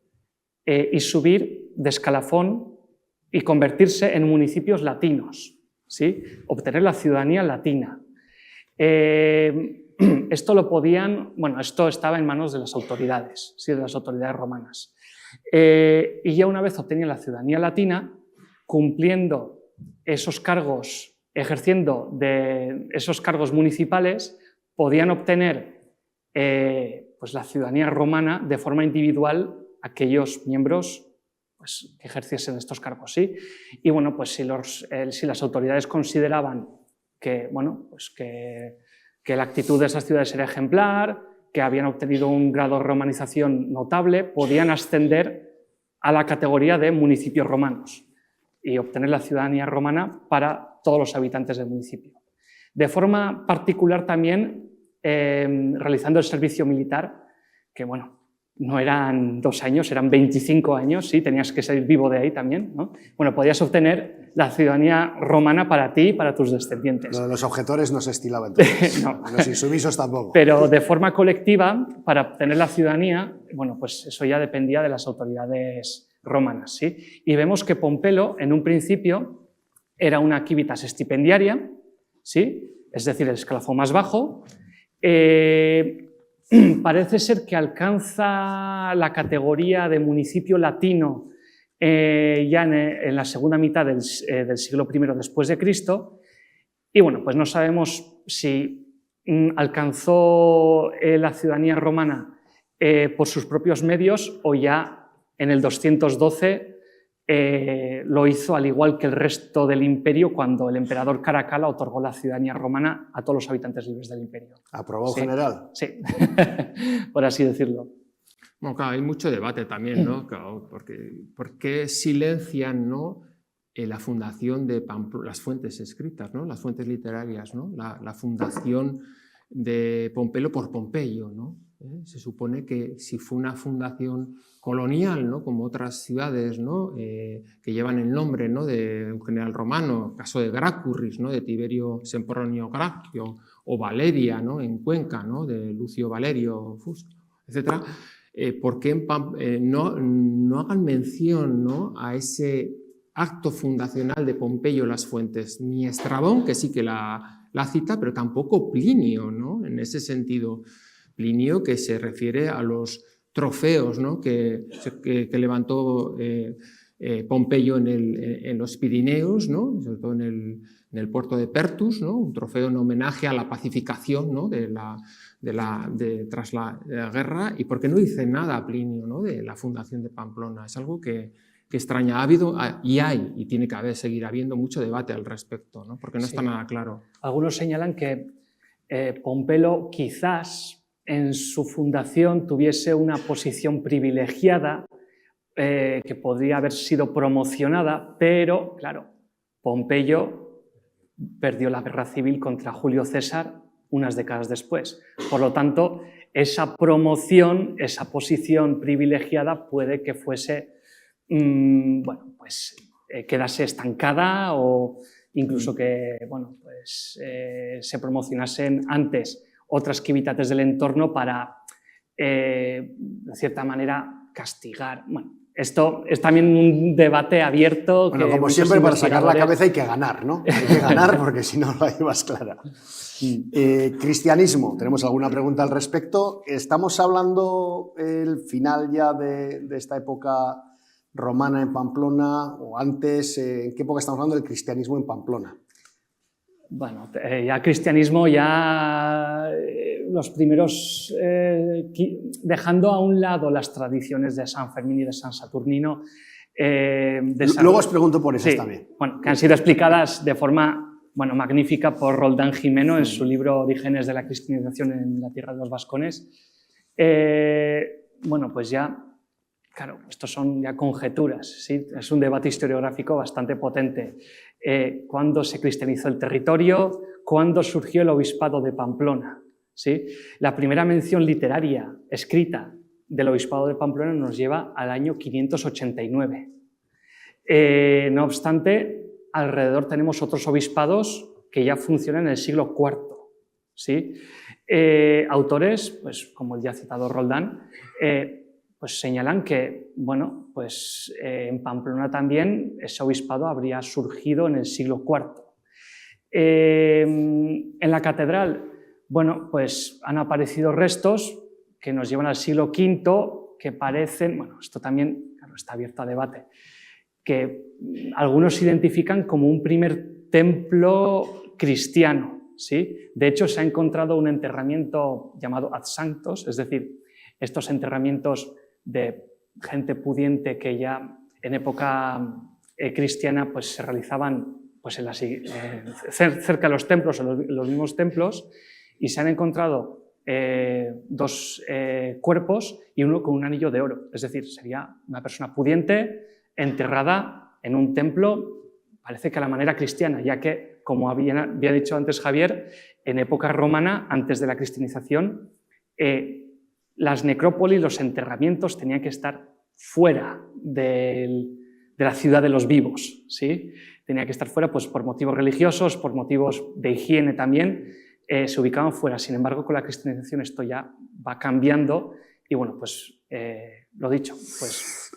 y subir de escalafón y convertirse en municipios latinos, ¿sí? Obtener la ciudadanía latina. Esto lo podían, bueno, esto estaba en manos de las autoridades, ¿sí? De las autoridades romanas. Y ya una vez obtenían la ciudadanía latina, cumpliendo esos cargos, ejerciendo de esos cargos municipales, podían obtener pues la ciudadanía romana de forma individual aquellos miembros pues, que ejerciesen estos cargos, ¿sí? Y bueno, pues si las autoridades consideraban que, bueno, pues que la actitud de esas ciudades era ejemplar, que habían obtenido un grado de romanización notable, podían ascender a la categoría de municipios romanos y obtener la ciudadanía romana para todos los habitantes del municipio. De forma particular también realizando el servicio militar, que bueno, no eran 2 años, eran 25 años, sí, tenías que ser vivo de ahí también, ¿no? Bueno, podías obtener la ciudadanía romana para ti y para tus descendientes. Los objetores no se estilaban entonces, no. Los insumisos tampoco. Pero de forma colectiva, para obtener la ciudadanía, bueno, pues eso ya dependía de las autoridades romanas, ¿sí? Y vemos que Pompelo, en un principio, era una civitas stipendiaria, ¿sí? Es decir, el escalafón más bajo. Parece ser que alcanza la categoría de municipio latino ya en la segunda mitad del siglo I después de Cristo, y bueno, pues no sabemos si alcanzó la ciudadanía romana por sus propios medios o ya en el 212 lo hizo al igual que el resto del imperio cuando el emperador Caracalla otorgó la ciudadanía romana a todos los habitantes libres del imperio. ¿Aprobado Sí. general? Sí, por así decirlo. Bueno, claro, hay mucho debate también, ¿no? Claro, ¿por qué silencian, ¿no?, la fundación de Pamplona, las fuentes escritas, ¿no?, las fuentes literarias, ¿no?, la fundación de Pompelo por Pompeyo, ¿no? Se supone que si fue una fundación colonial, ¿no?, como otras ciudades, ¿no?, que llevan el nombre, ¿no?, de un general romano, caso de Gracurris, ¿no?, de Tiberio Sempronio Gracio, o Valeria, ¿no?, en Cuenca, ¿no?, de Lucio Valerio Fusco, etc., ¿por qué no hagan mención, ¿no?, a ese acto fundacional de Pompeyo las fuentes? Ni Estrabón, que sí que la cita, pero tampoco Plinio, ¿no?, en ese sentido. Plinio, que se refiere a los trofeos, ¿no?, que levantó Pompeyo en los Pirineos, ¿no?, sobre todo en el puerto de Pertus, ¿no?, un trofeo en homenaje a la pacificación, ¿no?, tras la guerra. ¿Y por qué no dice nada Plinio, ¿no?, de la fundación de Pamplona? Es algo que extraña. Ha habido y hay, y tiene que seguir habiendo mucho debate al respecto, ¿no?, porque no está nada claro. Algunos señalan que Pompelo quizás en su fundación tuviese una posición privilegiada que podría haber sido promocionada, pero, claro, Pompeyo perdió la guerra civil contra Julio César unas décadas después. Por lo tanto, esa promoción, esa posición privilegiada puede que fuese, bueno, pues quedase estancada o incluso que, bueno, pues se promocionasen antes otras civitates del entorno para, de cierta manera, castigar. Bueno, esto es también un debate abierto. Bueno, como siempre, para sacar la cabeza hay que ganar, ¿no? Hay que ganar porque si no la llevas clara. Cristianismo, ¿tenemos alguna pregunta al respecto? Estamos hablando el final ya de esta época romana en Pamplona, o antes, ¿en qué época estamos hablando del cristianismo en Pamplona? Bueno, ya cristianismo, ya los primeros, dejando a un lado las tradiciones de San Fermín y de San Saturnino. Luego os pregunto por esas también. Bueno, que han sido explicadas de forma, bueno, magnífica por Roldán Jimeno en su libro Orígenes de la cristianización en la tierra de los vascones. Bueno, pues ya, claro, estos son ya conjeturas, ¿sí? Es un debate historiográfico bastante potente. ¿Cuándo se cristianizó el territorio? ¿Cuándo surgió el obispado de Pamplona? ¿Sí? La primera mención literaria escrita del obispado de Pamplona nos lleva al año 589. No obstante, alrededor tenemos otros obispados que ya funcionan en el siglo IV. ¿Sí? Autores, pues, como el ya citado Roldán, pues señalan que, bueno, pues en Pamplona también ese obispado habría surgido en el siglo IV. En la catedral, bueno, pues han aparecido restos que nos llevan al siglo V, que parecen, bueno, esto también, claro, está abierto a debate, que algunos identifican como un primer templo cristiano, ¿sí? De hecho, se ha encontrado un enterramiento llamado ad sanctos, es decir, estos enterramientos de gente pudiente que ya en época cristiana pues se realizaban pues cerca de los templos, en los mismos templos, y se han encontrado dos cuerpos y uno con un anillo de oro, es decir, sería una persona pudiente enterrada en un templo, parece que a la manera cristiana, ya que, como había dicho antes Javier, en época romana, antes de la cristianización, las necrópolis, los enterramientos tenían que estar fuera de la ciudad de los vivos, ¿sí? Tenía que estar fuera pues, por motivos religiosos, por motivos de higiene también, se ubicaban fuera. Sin embargo, con la cristianización esto ya va cambiando y bueno, pues lo dicho, pues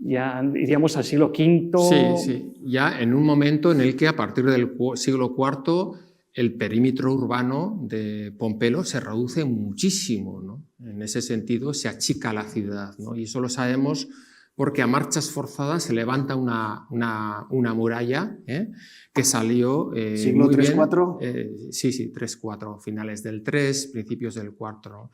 ya iríamos al siglo V. Sí, sí, ya en un momento en el que a partir del siglo IV el perímetro urbano de Pompelo se reduce muchísimo, ¿no? En ese sentido se achica la ciudad, ¿no? Y eso lo sabemos porque a marchas forzadas se levanta una muralla que salió ¿Siglo muy bien. III-IV? Sí, 3-4, finales del 3, principios del 4, ¿no?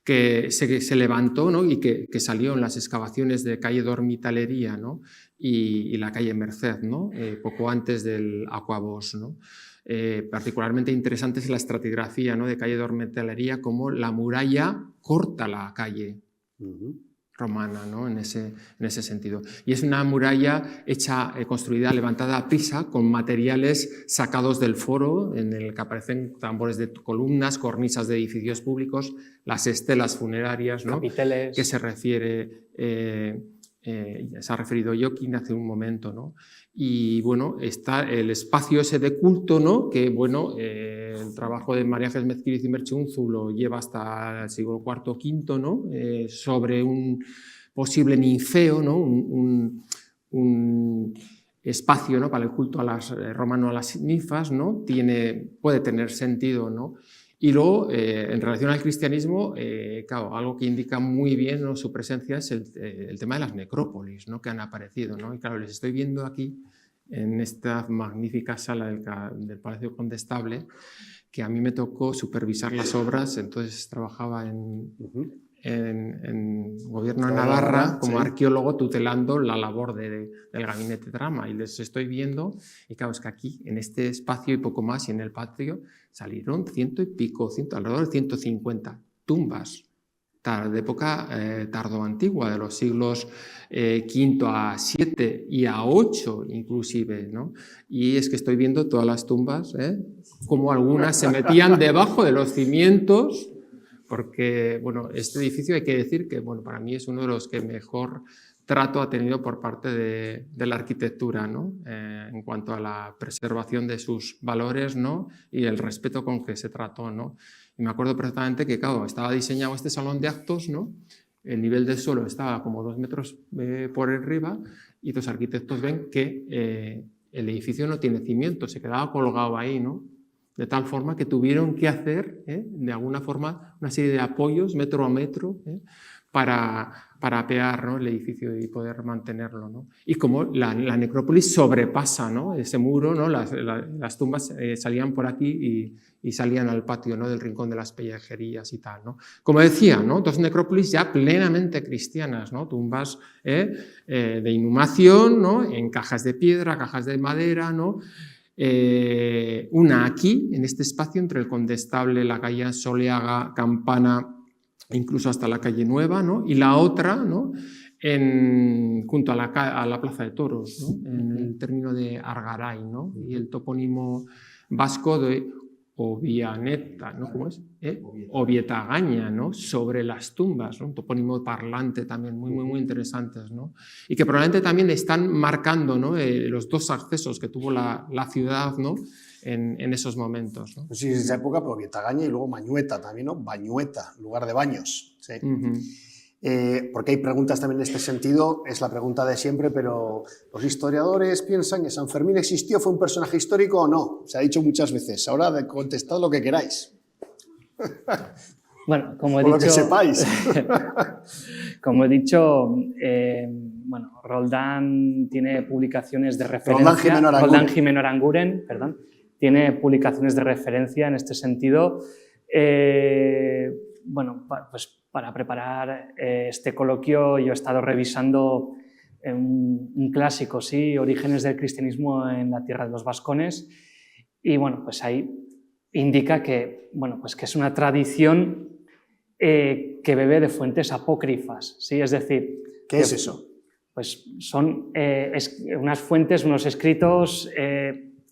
Que se levantó, ¿no? Y que salió en las excavaciones de calle Dormitalería, ¿no? y la calle Merced, ¿no? Poco antes del Aquabos, ¿no? Particularmente interesante es la estratigrafía, ¿no? De calle Dormitalería, como la muralla corta la calle, romana, ¿no? en ese sentido. Y es una muralla hecha, construida, levantada a prisa, con materiales sacados del foro, en el que aparecen tambores de columnas, cornisas de edificios públicos, las estelas funerarias, ¿no? Capiteles. Que se refiere, se ha referido Joaquín hace un momento, ¿no? Y bueno, está el espacio ese de culto, ¿no? Que bueno, el trabajo de María Ángeles Mezquiriz y Merche Unzu lo lleva hasta el siglo IV o V, ¿no? Sobre un posible ninfeo, ¿no? Un espacio, ¿no? Para el culto romano a las ninfas, ¿no? Puede tener sentido, ¿no? Y luego, en relación al cristianismo, claro, algo que indica muy bien, ¿no? Su presencia es el tema de las necrópolis, ¿no? Que han aparecido, ¿no? Y claro, les estoy viendo aquí, en esta magnífica sala del Palacio Condestable, que a mí me tocó supervisar las obras, entonces trabajaba en Gobierno de Navarra como arqueólogo tutelando la labor del Gabinete Trama, y les estoy viendo, y claro, es que aquí, en este espacio y poco más, y en el patio, salieron alrededor de 150 tumbas de época tardoantigua, de los siglos V a VII y a VIII inclusive, ¿no? Y es que estoy viendo todas las tumbas, como algunas se metían debajo de los cimientos, porque bueno, este edificio hay que decir que bueno, para mí es uno de los que mejor trato ha tenido por parte de la arquitectura, ¿no? En cuanto a la preservación de sus valores, ¿no? Y el respeto con que se trató, ¿no? Y me acuerdo perfectamente que, claro, estaba diseñado este salón de actos, ¿no? El nivel del suelo estaba como 2 metros por arriba, y los arquitectos ven que el edificio no tiene cimientos, se quedaba colgado ahí, ¿no? De tal forma que tuvieron que hacer, de alguna forma, una serie de apoyos metro a metro, para apear, ¿no? El edificio y poder mantenerlo, ¿no? Y como la necrópolis sobrepasa, ¿no? Ese muro, ¿no? Las tumbas salían por aquí y salían al patio, ¿no? Del rincón de las pellejerías y tal, ¿no? Como decía, ¿no? 2 necrópolis ya plenamente cristianas, ¿no? Tumbas de inhumación, ¿no? En cajas de piedra, cajas de madera, ¿no? Una aquí, en este espacio entre el Condestable, la calle Soleaga, Campana, incluso hasta la calle Nueva, ¿no? Y la otra, ¿no? Junto a la Plaza de Toros, ¿no? En el término de Argaray, ¿no? Y el topónimo vasco de Ovianeta, ¿no? ¿Cómo es? Ovietagaña, ¿no? Sobre las tumbas, ¿no? Un topónimo parlante también muy interesantes, ¿no? Y que probablemente también están marcando, ¿no? Los 2 accesos que tuvo la ciudad, ¿no? En esos momentos, ¿no? Pues sí, es esa época, pero Ovietagaña y luego Mañueta también, ¿no? Bañueta, lugar de baños. Sí. Porque hay preguntas también en este sentido, es la pregunta de siempre, pero los historiadores piensan que San Fermín existió, fue un personaje histórico o no. Se ha dicho muchas veces, ahora contestad lo que queráis. Bueno, como he por dicho, lo que sepáis. Como he dicho, bueno, Roldán tiene publicaciones de referencia. Roldán Jimeno Aranguren, perdón, tiene publicaciones de referencia en este sentido. Bueno, pues para preparar este coloquio yo he estado revisando un clásico, ¿sí? Orígenes del cristianismo en la tierra de los vascones, y bueno, pues ahí indica que, bueno, pues que es una tradición que bebe de fuentes apócrifas, ¿sí? Es decir... ¿Qué es eso? Pues son unas fuentes, unos escritos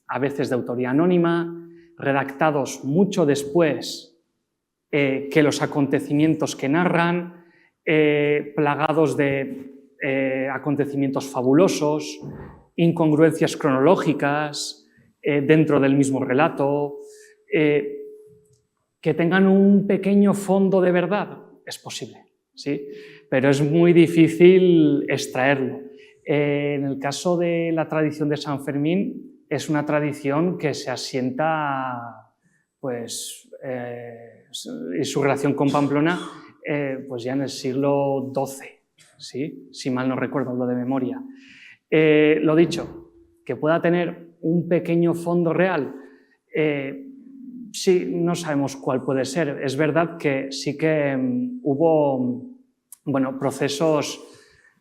a veces de autoría anónima, redactados mucho después que los acontecimientos que narran, plagados de acontecimientos fabulosos, incongruencias cronológicas dentro del mismo relato, que tengan un pequeño fondo de verdad, es posible, ¿sí? Pero es muy difícil extraerlo. En el caso de la tradición de San Fermín, es una tradición que se asienta, pues, y su relación con Pamplona, pues ya en el siglo XII, ¿sí? Si mal no recuerdo, hablo de memoria. Lo dicho, que pueda tener un pequeño fondo real, sí, no sabemos cuál puede ser. Es verdad que sí que hubo, bueno, procesos,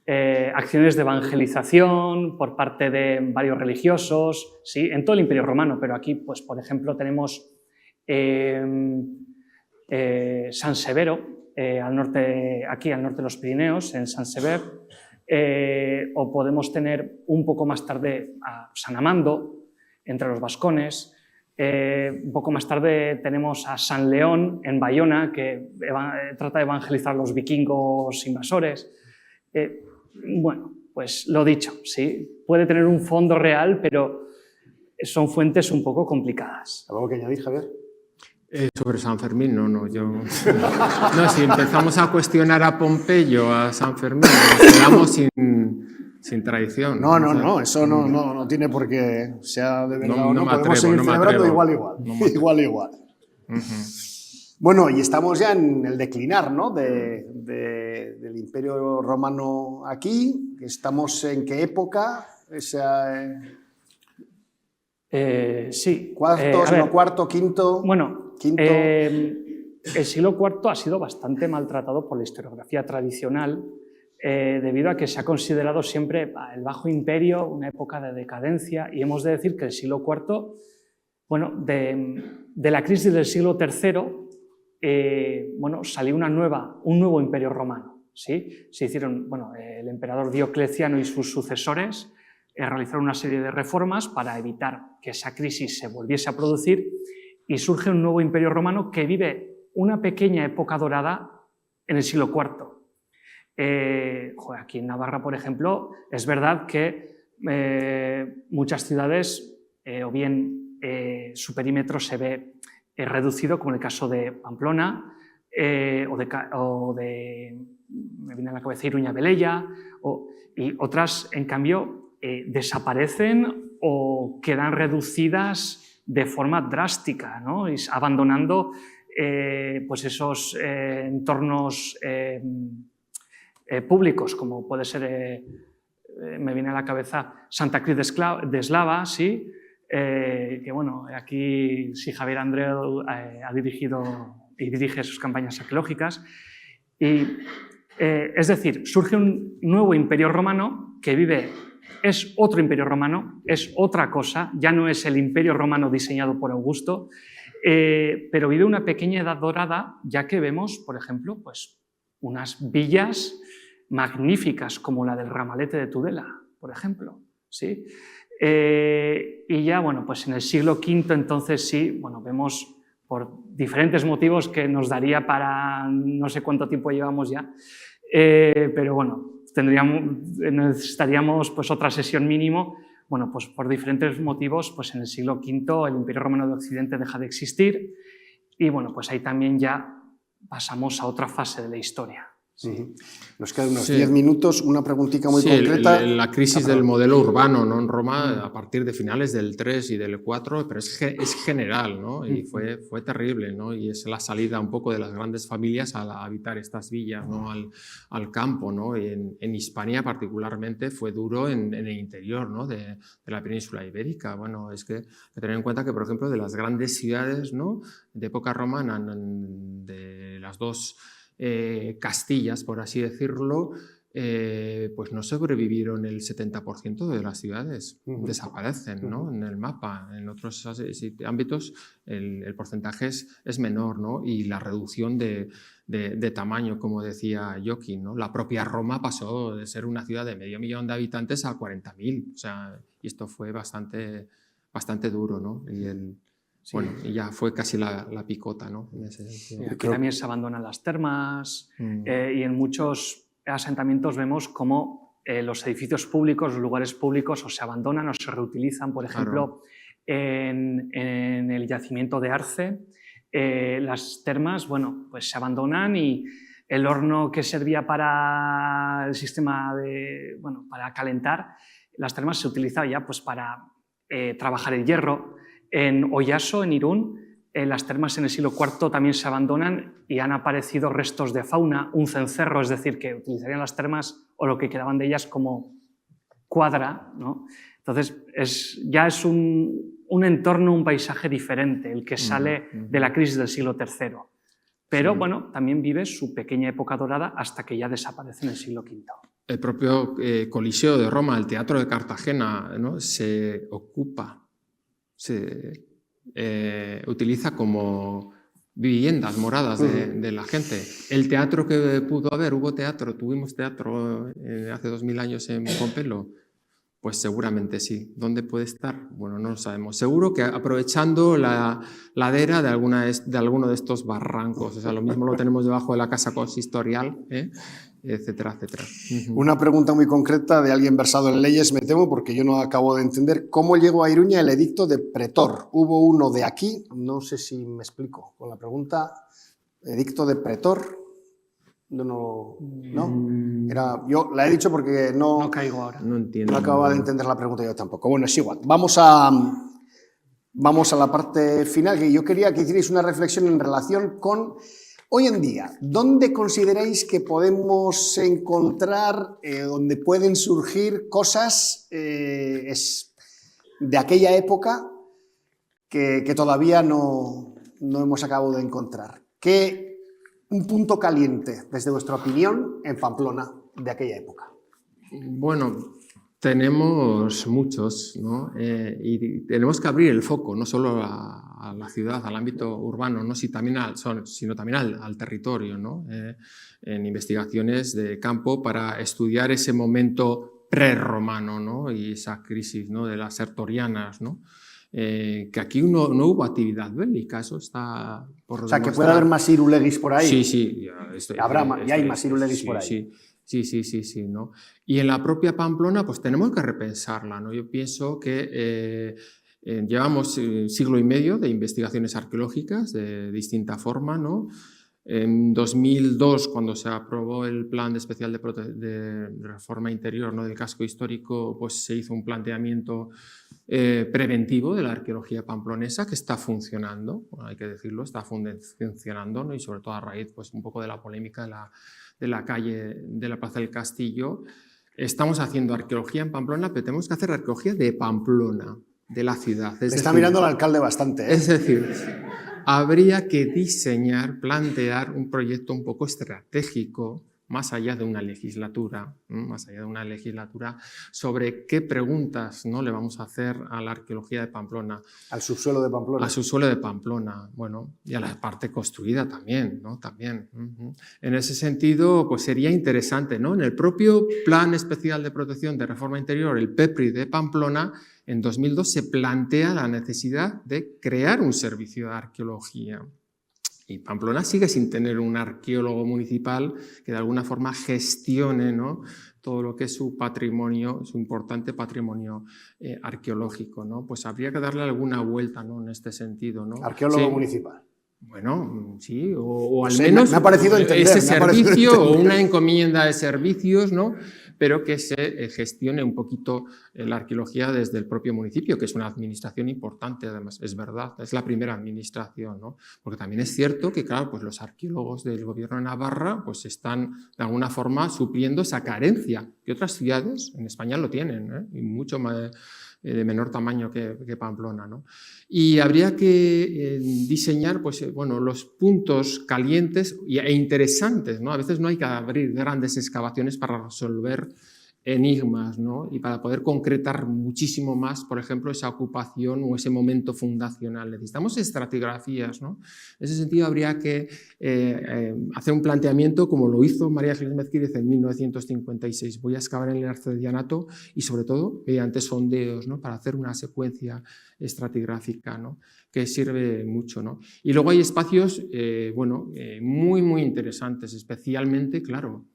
acciones de evangelización por parte de varios religiosos, ¿sí? En todo el Imperio Romano, pero aquí, pues, por ejemplo, tenemos San Severo, al norte, aquí al norte de los Pirineos, en Saint-Sever, o podemos tener un poco más tarde a San Amando, entre los vascones. Un poco más tarde tenemos a San León, en Bayona, que trata de evangelizar a los vikingos invasores. Bueno, pues lo dicho, sí, puede tener un fondo real, pero son fuentes un poco complicadas. ¿Algo que añadir, Javier? Sobre San Fermín, no, No, si empezamos a cuestionar a Pompeyo, a San Fermín, nos quedamos sin tradición. No, eso no tiene por qué, sea de verdad o no, podemos seguir celebrando igual. Igual. Bueno, y estamos ya en el declinar, ¿no?, del Imperio Romano aquí. ¿Estamos en qué época? Sí. ¿Cuarto, quinto? Bueno, quinto. el siglo IV ha sido bastante maltratado por la historiografía tradicional, debido a que se ha considerado siempre el Bajo Imperio una época de decadencia, y hemos de decir que el siglo IV, bueno, de la crisis del siglo III, bueno, salió un nuevo Imperio Romano, ¿sí? Se hicieron, bueno, el emperador Diocleciano y sus sucesores realizaron una serie de reformas para evitar que esa crisis se volviese a producir, y surge un nuevo Imperio Romano que vive una pequeña época dorada en el siglo IV. Aquí en Navarra, por ejemplo, es verdad que muchas ciudades, o bien su perímetro se ve reducido, como en el caso de Pamplona, o de me viene a la cabeza Iruña Velella, y otras, en cambio, desaparecen o quedan reducidas de forma drástica, ¿no?, y abandonando pues esos entornos públicos, como puede ser, me viene a la cabeza Santa Cruz de Eslava, ¿sí? Que bueno, aquí sí, Javier Andreu ha dirigido y dirige sus campañas arqueológicas. Es decir, surge un nuevo Imperio Romano que vive. Es otro Imperio Romano, es otra cosa, ya no es el Imperio Romano diseñado por Augusto, pero vive una pequeña edad dorada, ya que vemos, por ejemplo, pues, unas villas magníficas como la del Ramalete de Tudela, por ejemplo, ¿sí? Y ya, bueno, pues en el siglo V, entonces sí, bueno, vemos por diferentes motivos que nos daría para no sé cuánto tiempo llevamos ya, pero bueno, necesitaríamos pues otra sesión mínimo. Bueno, pues por diferentes motivos, pues en el siglo V el Imperio Romano de Occidente deja de existir, y bueno, pues ahí también ya pasamos a otra fase de la historia. Sí. Nos quedan unos 10 minutos, una preguntita muy concreta. La crisis del modelo urbano, ¿no?, en Roma a partir de finales del 3 y del 4, pero es general, ¿no?, y fue terrible, ¿no?, y es la salida un poco de las grandes familias a habitar estas villas, ¿no?, al campo, ¿no?, y en Hispania particularmente fue duro en el interior, ¿no?, de la península ibérica. Bueno, es que hay que tener en cuenta que, por ejemplo, de las grandes ciudades, ¿no?, de época romana, de las dos Castillas, por así decirlo, pues no sobrevivieron el 70% de las ciudades, desaparecen, ¿no?, en el mapa. En otros ámbitos el porcentaje es menor, ¿no?, y la reducción de tamaño, como decía Joaquín, ¿no?, la propia Roma pasó de ser una ciudad de 500.000 de habitantes a 40.000, o sea, y esto fue bastante duro, ¿no? Sí. Bueno, y ya fue casi la picota, ¿no? Aquí también se abandonan las termas, y en muchos asentamientos vemos cómo los edificios públicos, los lugares públicos, o se abandonan o se reutilizan. Por ejemplo, en el yacimiento de Arce, las termas, bueno, pues se abandonan, y el horno que servía para el sistema para calentar, las termas se utilizaba ya pues para trabajar el hierro. En Oyaso, en Irún, las termas en el siglo IV también se abandonan, y han aparecido restos de fauna, un cencerro, es decir, que utilizarían las termas o lo que quedaban de ellas como cuadra, ¿no? Entonces ya es un entorno, un paisaje diferente el que sale de la crisis del siglo III. Pero bueno, también vive su pequeña época dorada hasta que ya desaparece en el siglo V. El propio Coliseo de Roma, el Teatro de Cartagena, ¿no?, se utiliza como viviendas, moradas de la gente. El teatro que pudo haber, tuvimos teatro hace 2000 años en Pompelo. Pues seguramente sí. ¿Dónde puede estar? Bueno, no lo sabemos. Seguro que aprovechando la ladera de alguno de estos barrancos. O sea, lo mismo lo tenemos debajo de la casa consistorial, etcétera, etcétera. Una pregunta muy concreta de alguien versado en leyes, me temo, porque yo no acabo de entender. ¿Cómo llegó a Iruña el edicto de Pretor? Hubo uno de aquí, no sé si me explico con la pregunta. Edicto de Pretor. ¿No? Yo la he dicho porque No caigo ahora. No entiendo. no acababa de entender la pregunta yo tampoco. Bueno, es igual. Vamos a la parte final, que yo quería que hicierais una reflexión en relación con hoy en día. ¿Dónde consideráis que podemos encontrar, donde pueden surgir cosas de aquella época que todavía no hemos acabado de encontrar? Un punto caliente, desde vuestra opinión, en Pamplona de aquella época. Bueno, tenemos muchos, ¿no? Y tenemos que abrir el foco, no solo a la ciudad, al ámbito urbano, ¿no? sino también al territorio, ¿no? En investigaciones de campo para estudiar ese momento prerromano, ¿no? Y esa crisis, ¿no? De las sertorianas, ¿no? Que aquí no hubo actividad bélica, eso está por O sea, que demostrar. puede haber más iruleguis por ahí. Sí. Ya hay más iruleguis por ahí. Sí, ¿no? Y en la propia Pamplona, pues tenemos que repensarla, ¿no? Yo pienso que llevamos siglo y medio de investigaciones arqueológicas de distinta forma, ¿no? En 2002, cuando se aprobó el Plan Especial de Reforma Interior, ¿no? Del casco histórico, pues se hizo un planteamiento preventivo de la arqueología pamplonesa que está funcionando, bueno, hay que decirlo, está funcionando, ¿no? Y sobre todo a raíz pues, un poco de la polémica de la calle de la Plaza del Castillo. Estamos haciendo arqueología en Pamplona, pero tenemos que hacer arqueología de Pamplona, de la ciudad. Está mirando el alcalde bastante. Es decir, habría que diseñar, plantear un proyecto un poco estratégico, más allá de una legislatura, sobre qué preguntas, ¿no? Le vamos a hacer a la arqueología de Pamplona. Al subsuelo de Pamplona. Al subsuelo de Pamplona, bueno, y a la parte construida también, ¿no? También. En ese sentido, pues sería interesante, ¿no? En el propio Plan Especial de Protección de Reforma Interior, el PEPRI de Pamplona, en 2002 se plantea la necesidad de crear un servicio de arqueología. Y Pamplona sigue sin tener un arqueólogo municipal que de alguna forma gestione, ¿no? Todo lo que es su patrimonio, su importante patrimonio arqueológico, ¿no? Pues habría que darle alguna vuelta, ¿no? En este sentido, ¿no? Arqueólogo municipal. Bueno, sí, o al Sí, menos me ha parecido entender, ese me ha parecido servicio entender. o una encomienda de servicios, ¿no? Pero que se gestione un poquito la arqueología desde el propio municipio, que es una administración importante, además, es verdad, es la primera administración, ¿no? Porque también es cierto que, claro, pues los arqueólogos del gobierno de Navarra pues están de alguna forma supliendo esa carencia, que otras ciudades en España lo tienen, y mucho más de menor tamaño que Pamplona, ¿no? Y habría que diseñar pues, bueno, los puntos calientes e interesantes, ¿no? A veces no hay que abrir grandes excavaciones para resolver enigmas, ¿no? Y para poder concretar muchísimo más, por ejemplo, esa ocupación o ese momento fundacional. Necesitamos estratigrafías, ¿no? En ese sentido habría que hacer un planteamiento como lo hizo María Ángeles Mezquírez en 1956. Voy a excavar en el arcedianato y sobre todo mediante sondeos, ¿no? Para hacer una secuencia estratigráfica, ¿no? Que sirve mucho, ¿no? Y luego hay espacios muy interesantes, especialmente, claro,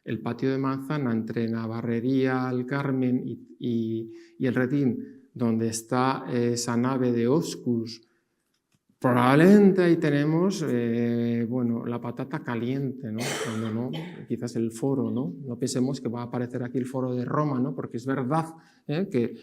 el patio de Manzana entre Navarrería, el Carmen y el Redín, donde está esa nave de Oscus. Probablemente ahí tenemos la patata caliente, ¿no? No, quizás el foro, ¿no? No pensemos que va a aparecer aquí el foro de Roma, ¿no? Porque es verdad que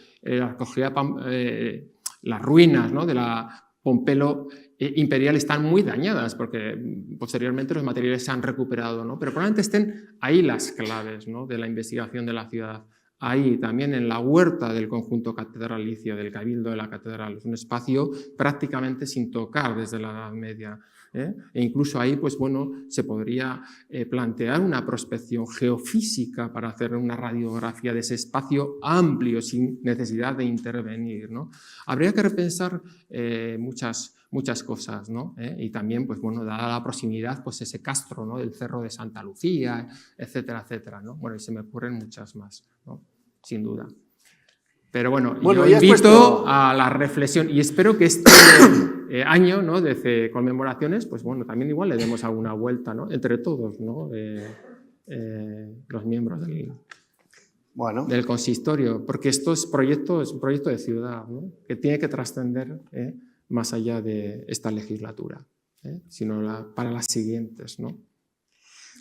las ruinas, ¿no? De la Pompelo imperial están muy dañadas porque posteriormente los materiales se han recuperado, ¿no? Pero probablemente estén ahí las claves, ¿no? De la investigación de la ciudad. Ahí también en la huerta del conjunto catedralicio, del cabildo de la catedral. Es un espacio prácticamente sin tocar desde la Edad Media. E incluso ahí pues, bueno, se podría plantear una prospección geofísica para hacer una radiografía de ese espacio amplio sin necesidad de intervenir, ¿no? Habría que repensar muchas cosas, ¿no? Y también, pues bueno, dada la proximidad, pues ese castro, ¿no? Del Cerro de Santa Lucía, etcétera, etcétera, ¿no? Bueno, y se me ocurren muchas más, ¿no? Sin duda. Pero bueno, yo invito a la reflexión y espero que este año, ¿no? De conmemoraciones, pues bueno, también igual le demos alguna vuelta, ¿no? Entre todos, ¿no? Los miembros del consistorio, porque esto es un proyecto de ciudad, ¿no? Que tiene que trascender más allá de esta legislatura, sino para las siguientes, ¿no?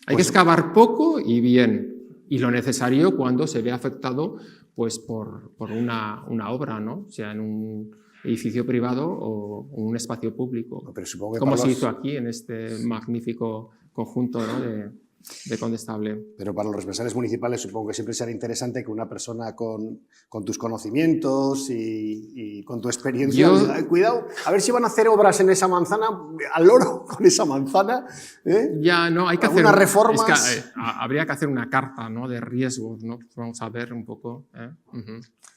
Hay que excavar poco y bien, y lo necesario cuando se ve afectado pues, por una obra, ¿no? Sea en un edificio privado o un espacio público, pero supongo que como se hizo aquí en este magnífico conjunto, ¿no? de Condestable. Pero para los responsables municipales supongo que siempre será interesante que una persona con tus conocimientos y con tu experiencia diga, cuidado, a ver si van a hacer obras en esa manzana, al loro con esa manzana. Ya, no, hay que hacer unas reformas. Es que, habría que hacer una carta, ¿no? De riesgos, ¿no? Vamos a ver un poco.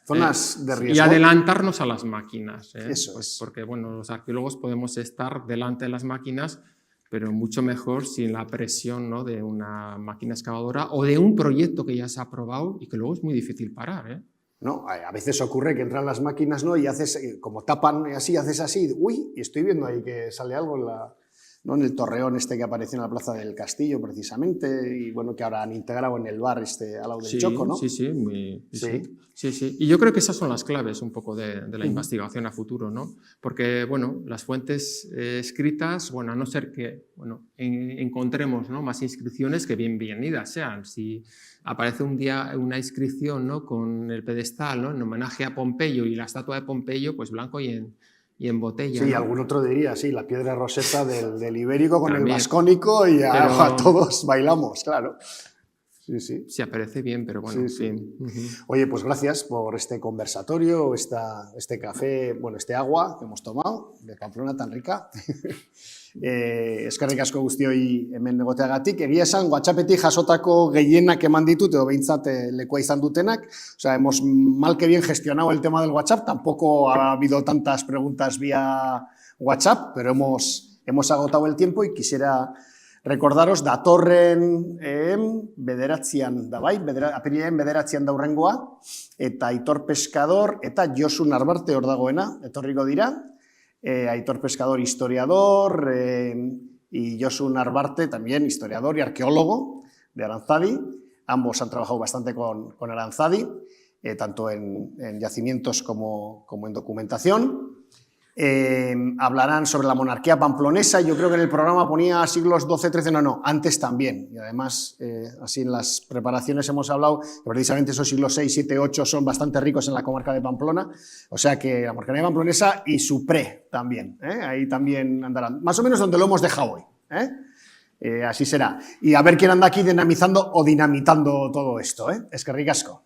Zonas de riesgo. Y adelantarnos a las máquinas. Eso pues es. porque bueno, los arqueólogos podemos estar delante de las máquinas, pero mucho mejor sin la presión, ¿no? De una máquina excavadora o de un proyecto que ya se ha aprobado y que luego es muy difícil parar. No, a veces ocurre que entran las máquinas, ¿no? Y haces, como tapan así, haces así, uy, y estoy viendo ahí que sale algo ¿no? En el torreón este que apareció en la Plaza del Castillo, precisamente, y bueno, que ahora han integrado en el bar al lado del Choco, ¿no? Sí. Y yo creo que esas son las claves un poco de la investigación a futuro, ¿no? Porque, bueno, las fuentes escritas, bueno, a no ser que, bueno, encontremos, ¿no? Más inscripciones que bienvenidas sean. Si aparece un día una inscripción, ¿no? Con el pedestal, ¿no? En homenaje a Pompeyo y la estatua de Pompeyo, pues blanco y en botella. Sí, ¿no? Algún otro diría, sí, la piedra roseta del ibérico con también el vascónico y a todos bailamos, claro. Sí. Se aparece bien, pero bueno, sí. Oye, pues gracias por este conversatorio, este café, bueno, este agua que hemos tomado de Pamplona tan rica. Eskerrik asko guztioi hemen egoteagatik. Egia esan, WhatsAppetik jasotako gehienak eman ditut, edo behintzat lekua izan dutenak. O sea, hemos mal que bien gestionado el tema del WhatsApp. Tampoco ha habido tantas preguntas vía WhatsApp, pero hemos agotado el tiempo y quisiera recordaros datorren bederatzian da bai, apirilaren bederatzian da hurrengoa, eta Aitor Pescador eta Josu Narbarte hor dagoena, etorriko dira. Aitor Pescador, historiador, y Josu Narbarte, también historiador y arqueólogo de Aranzadi. Ambos han trabajado bastante con Aranzadi, tanto en yacimientos como en documentación. Hablarán sobre la monarquía pamplonesa. Yo creo que en el programa ponía siglos XII, XIII, no, antes también. Y además, así en las preparaciones hemos hablado que precisamente esos siglos VI, VII, VIII son bastante ricos en la comarca de Pamplona. O sea que la monarquía pamplonesa y su también. Ahí también andarán. Más o menos donde lo hemos dejado hoy. Así será. Y a ver quién anda aquí dinamizando o dinamitando todo esto. Eskerrik asko.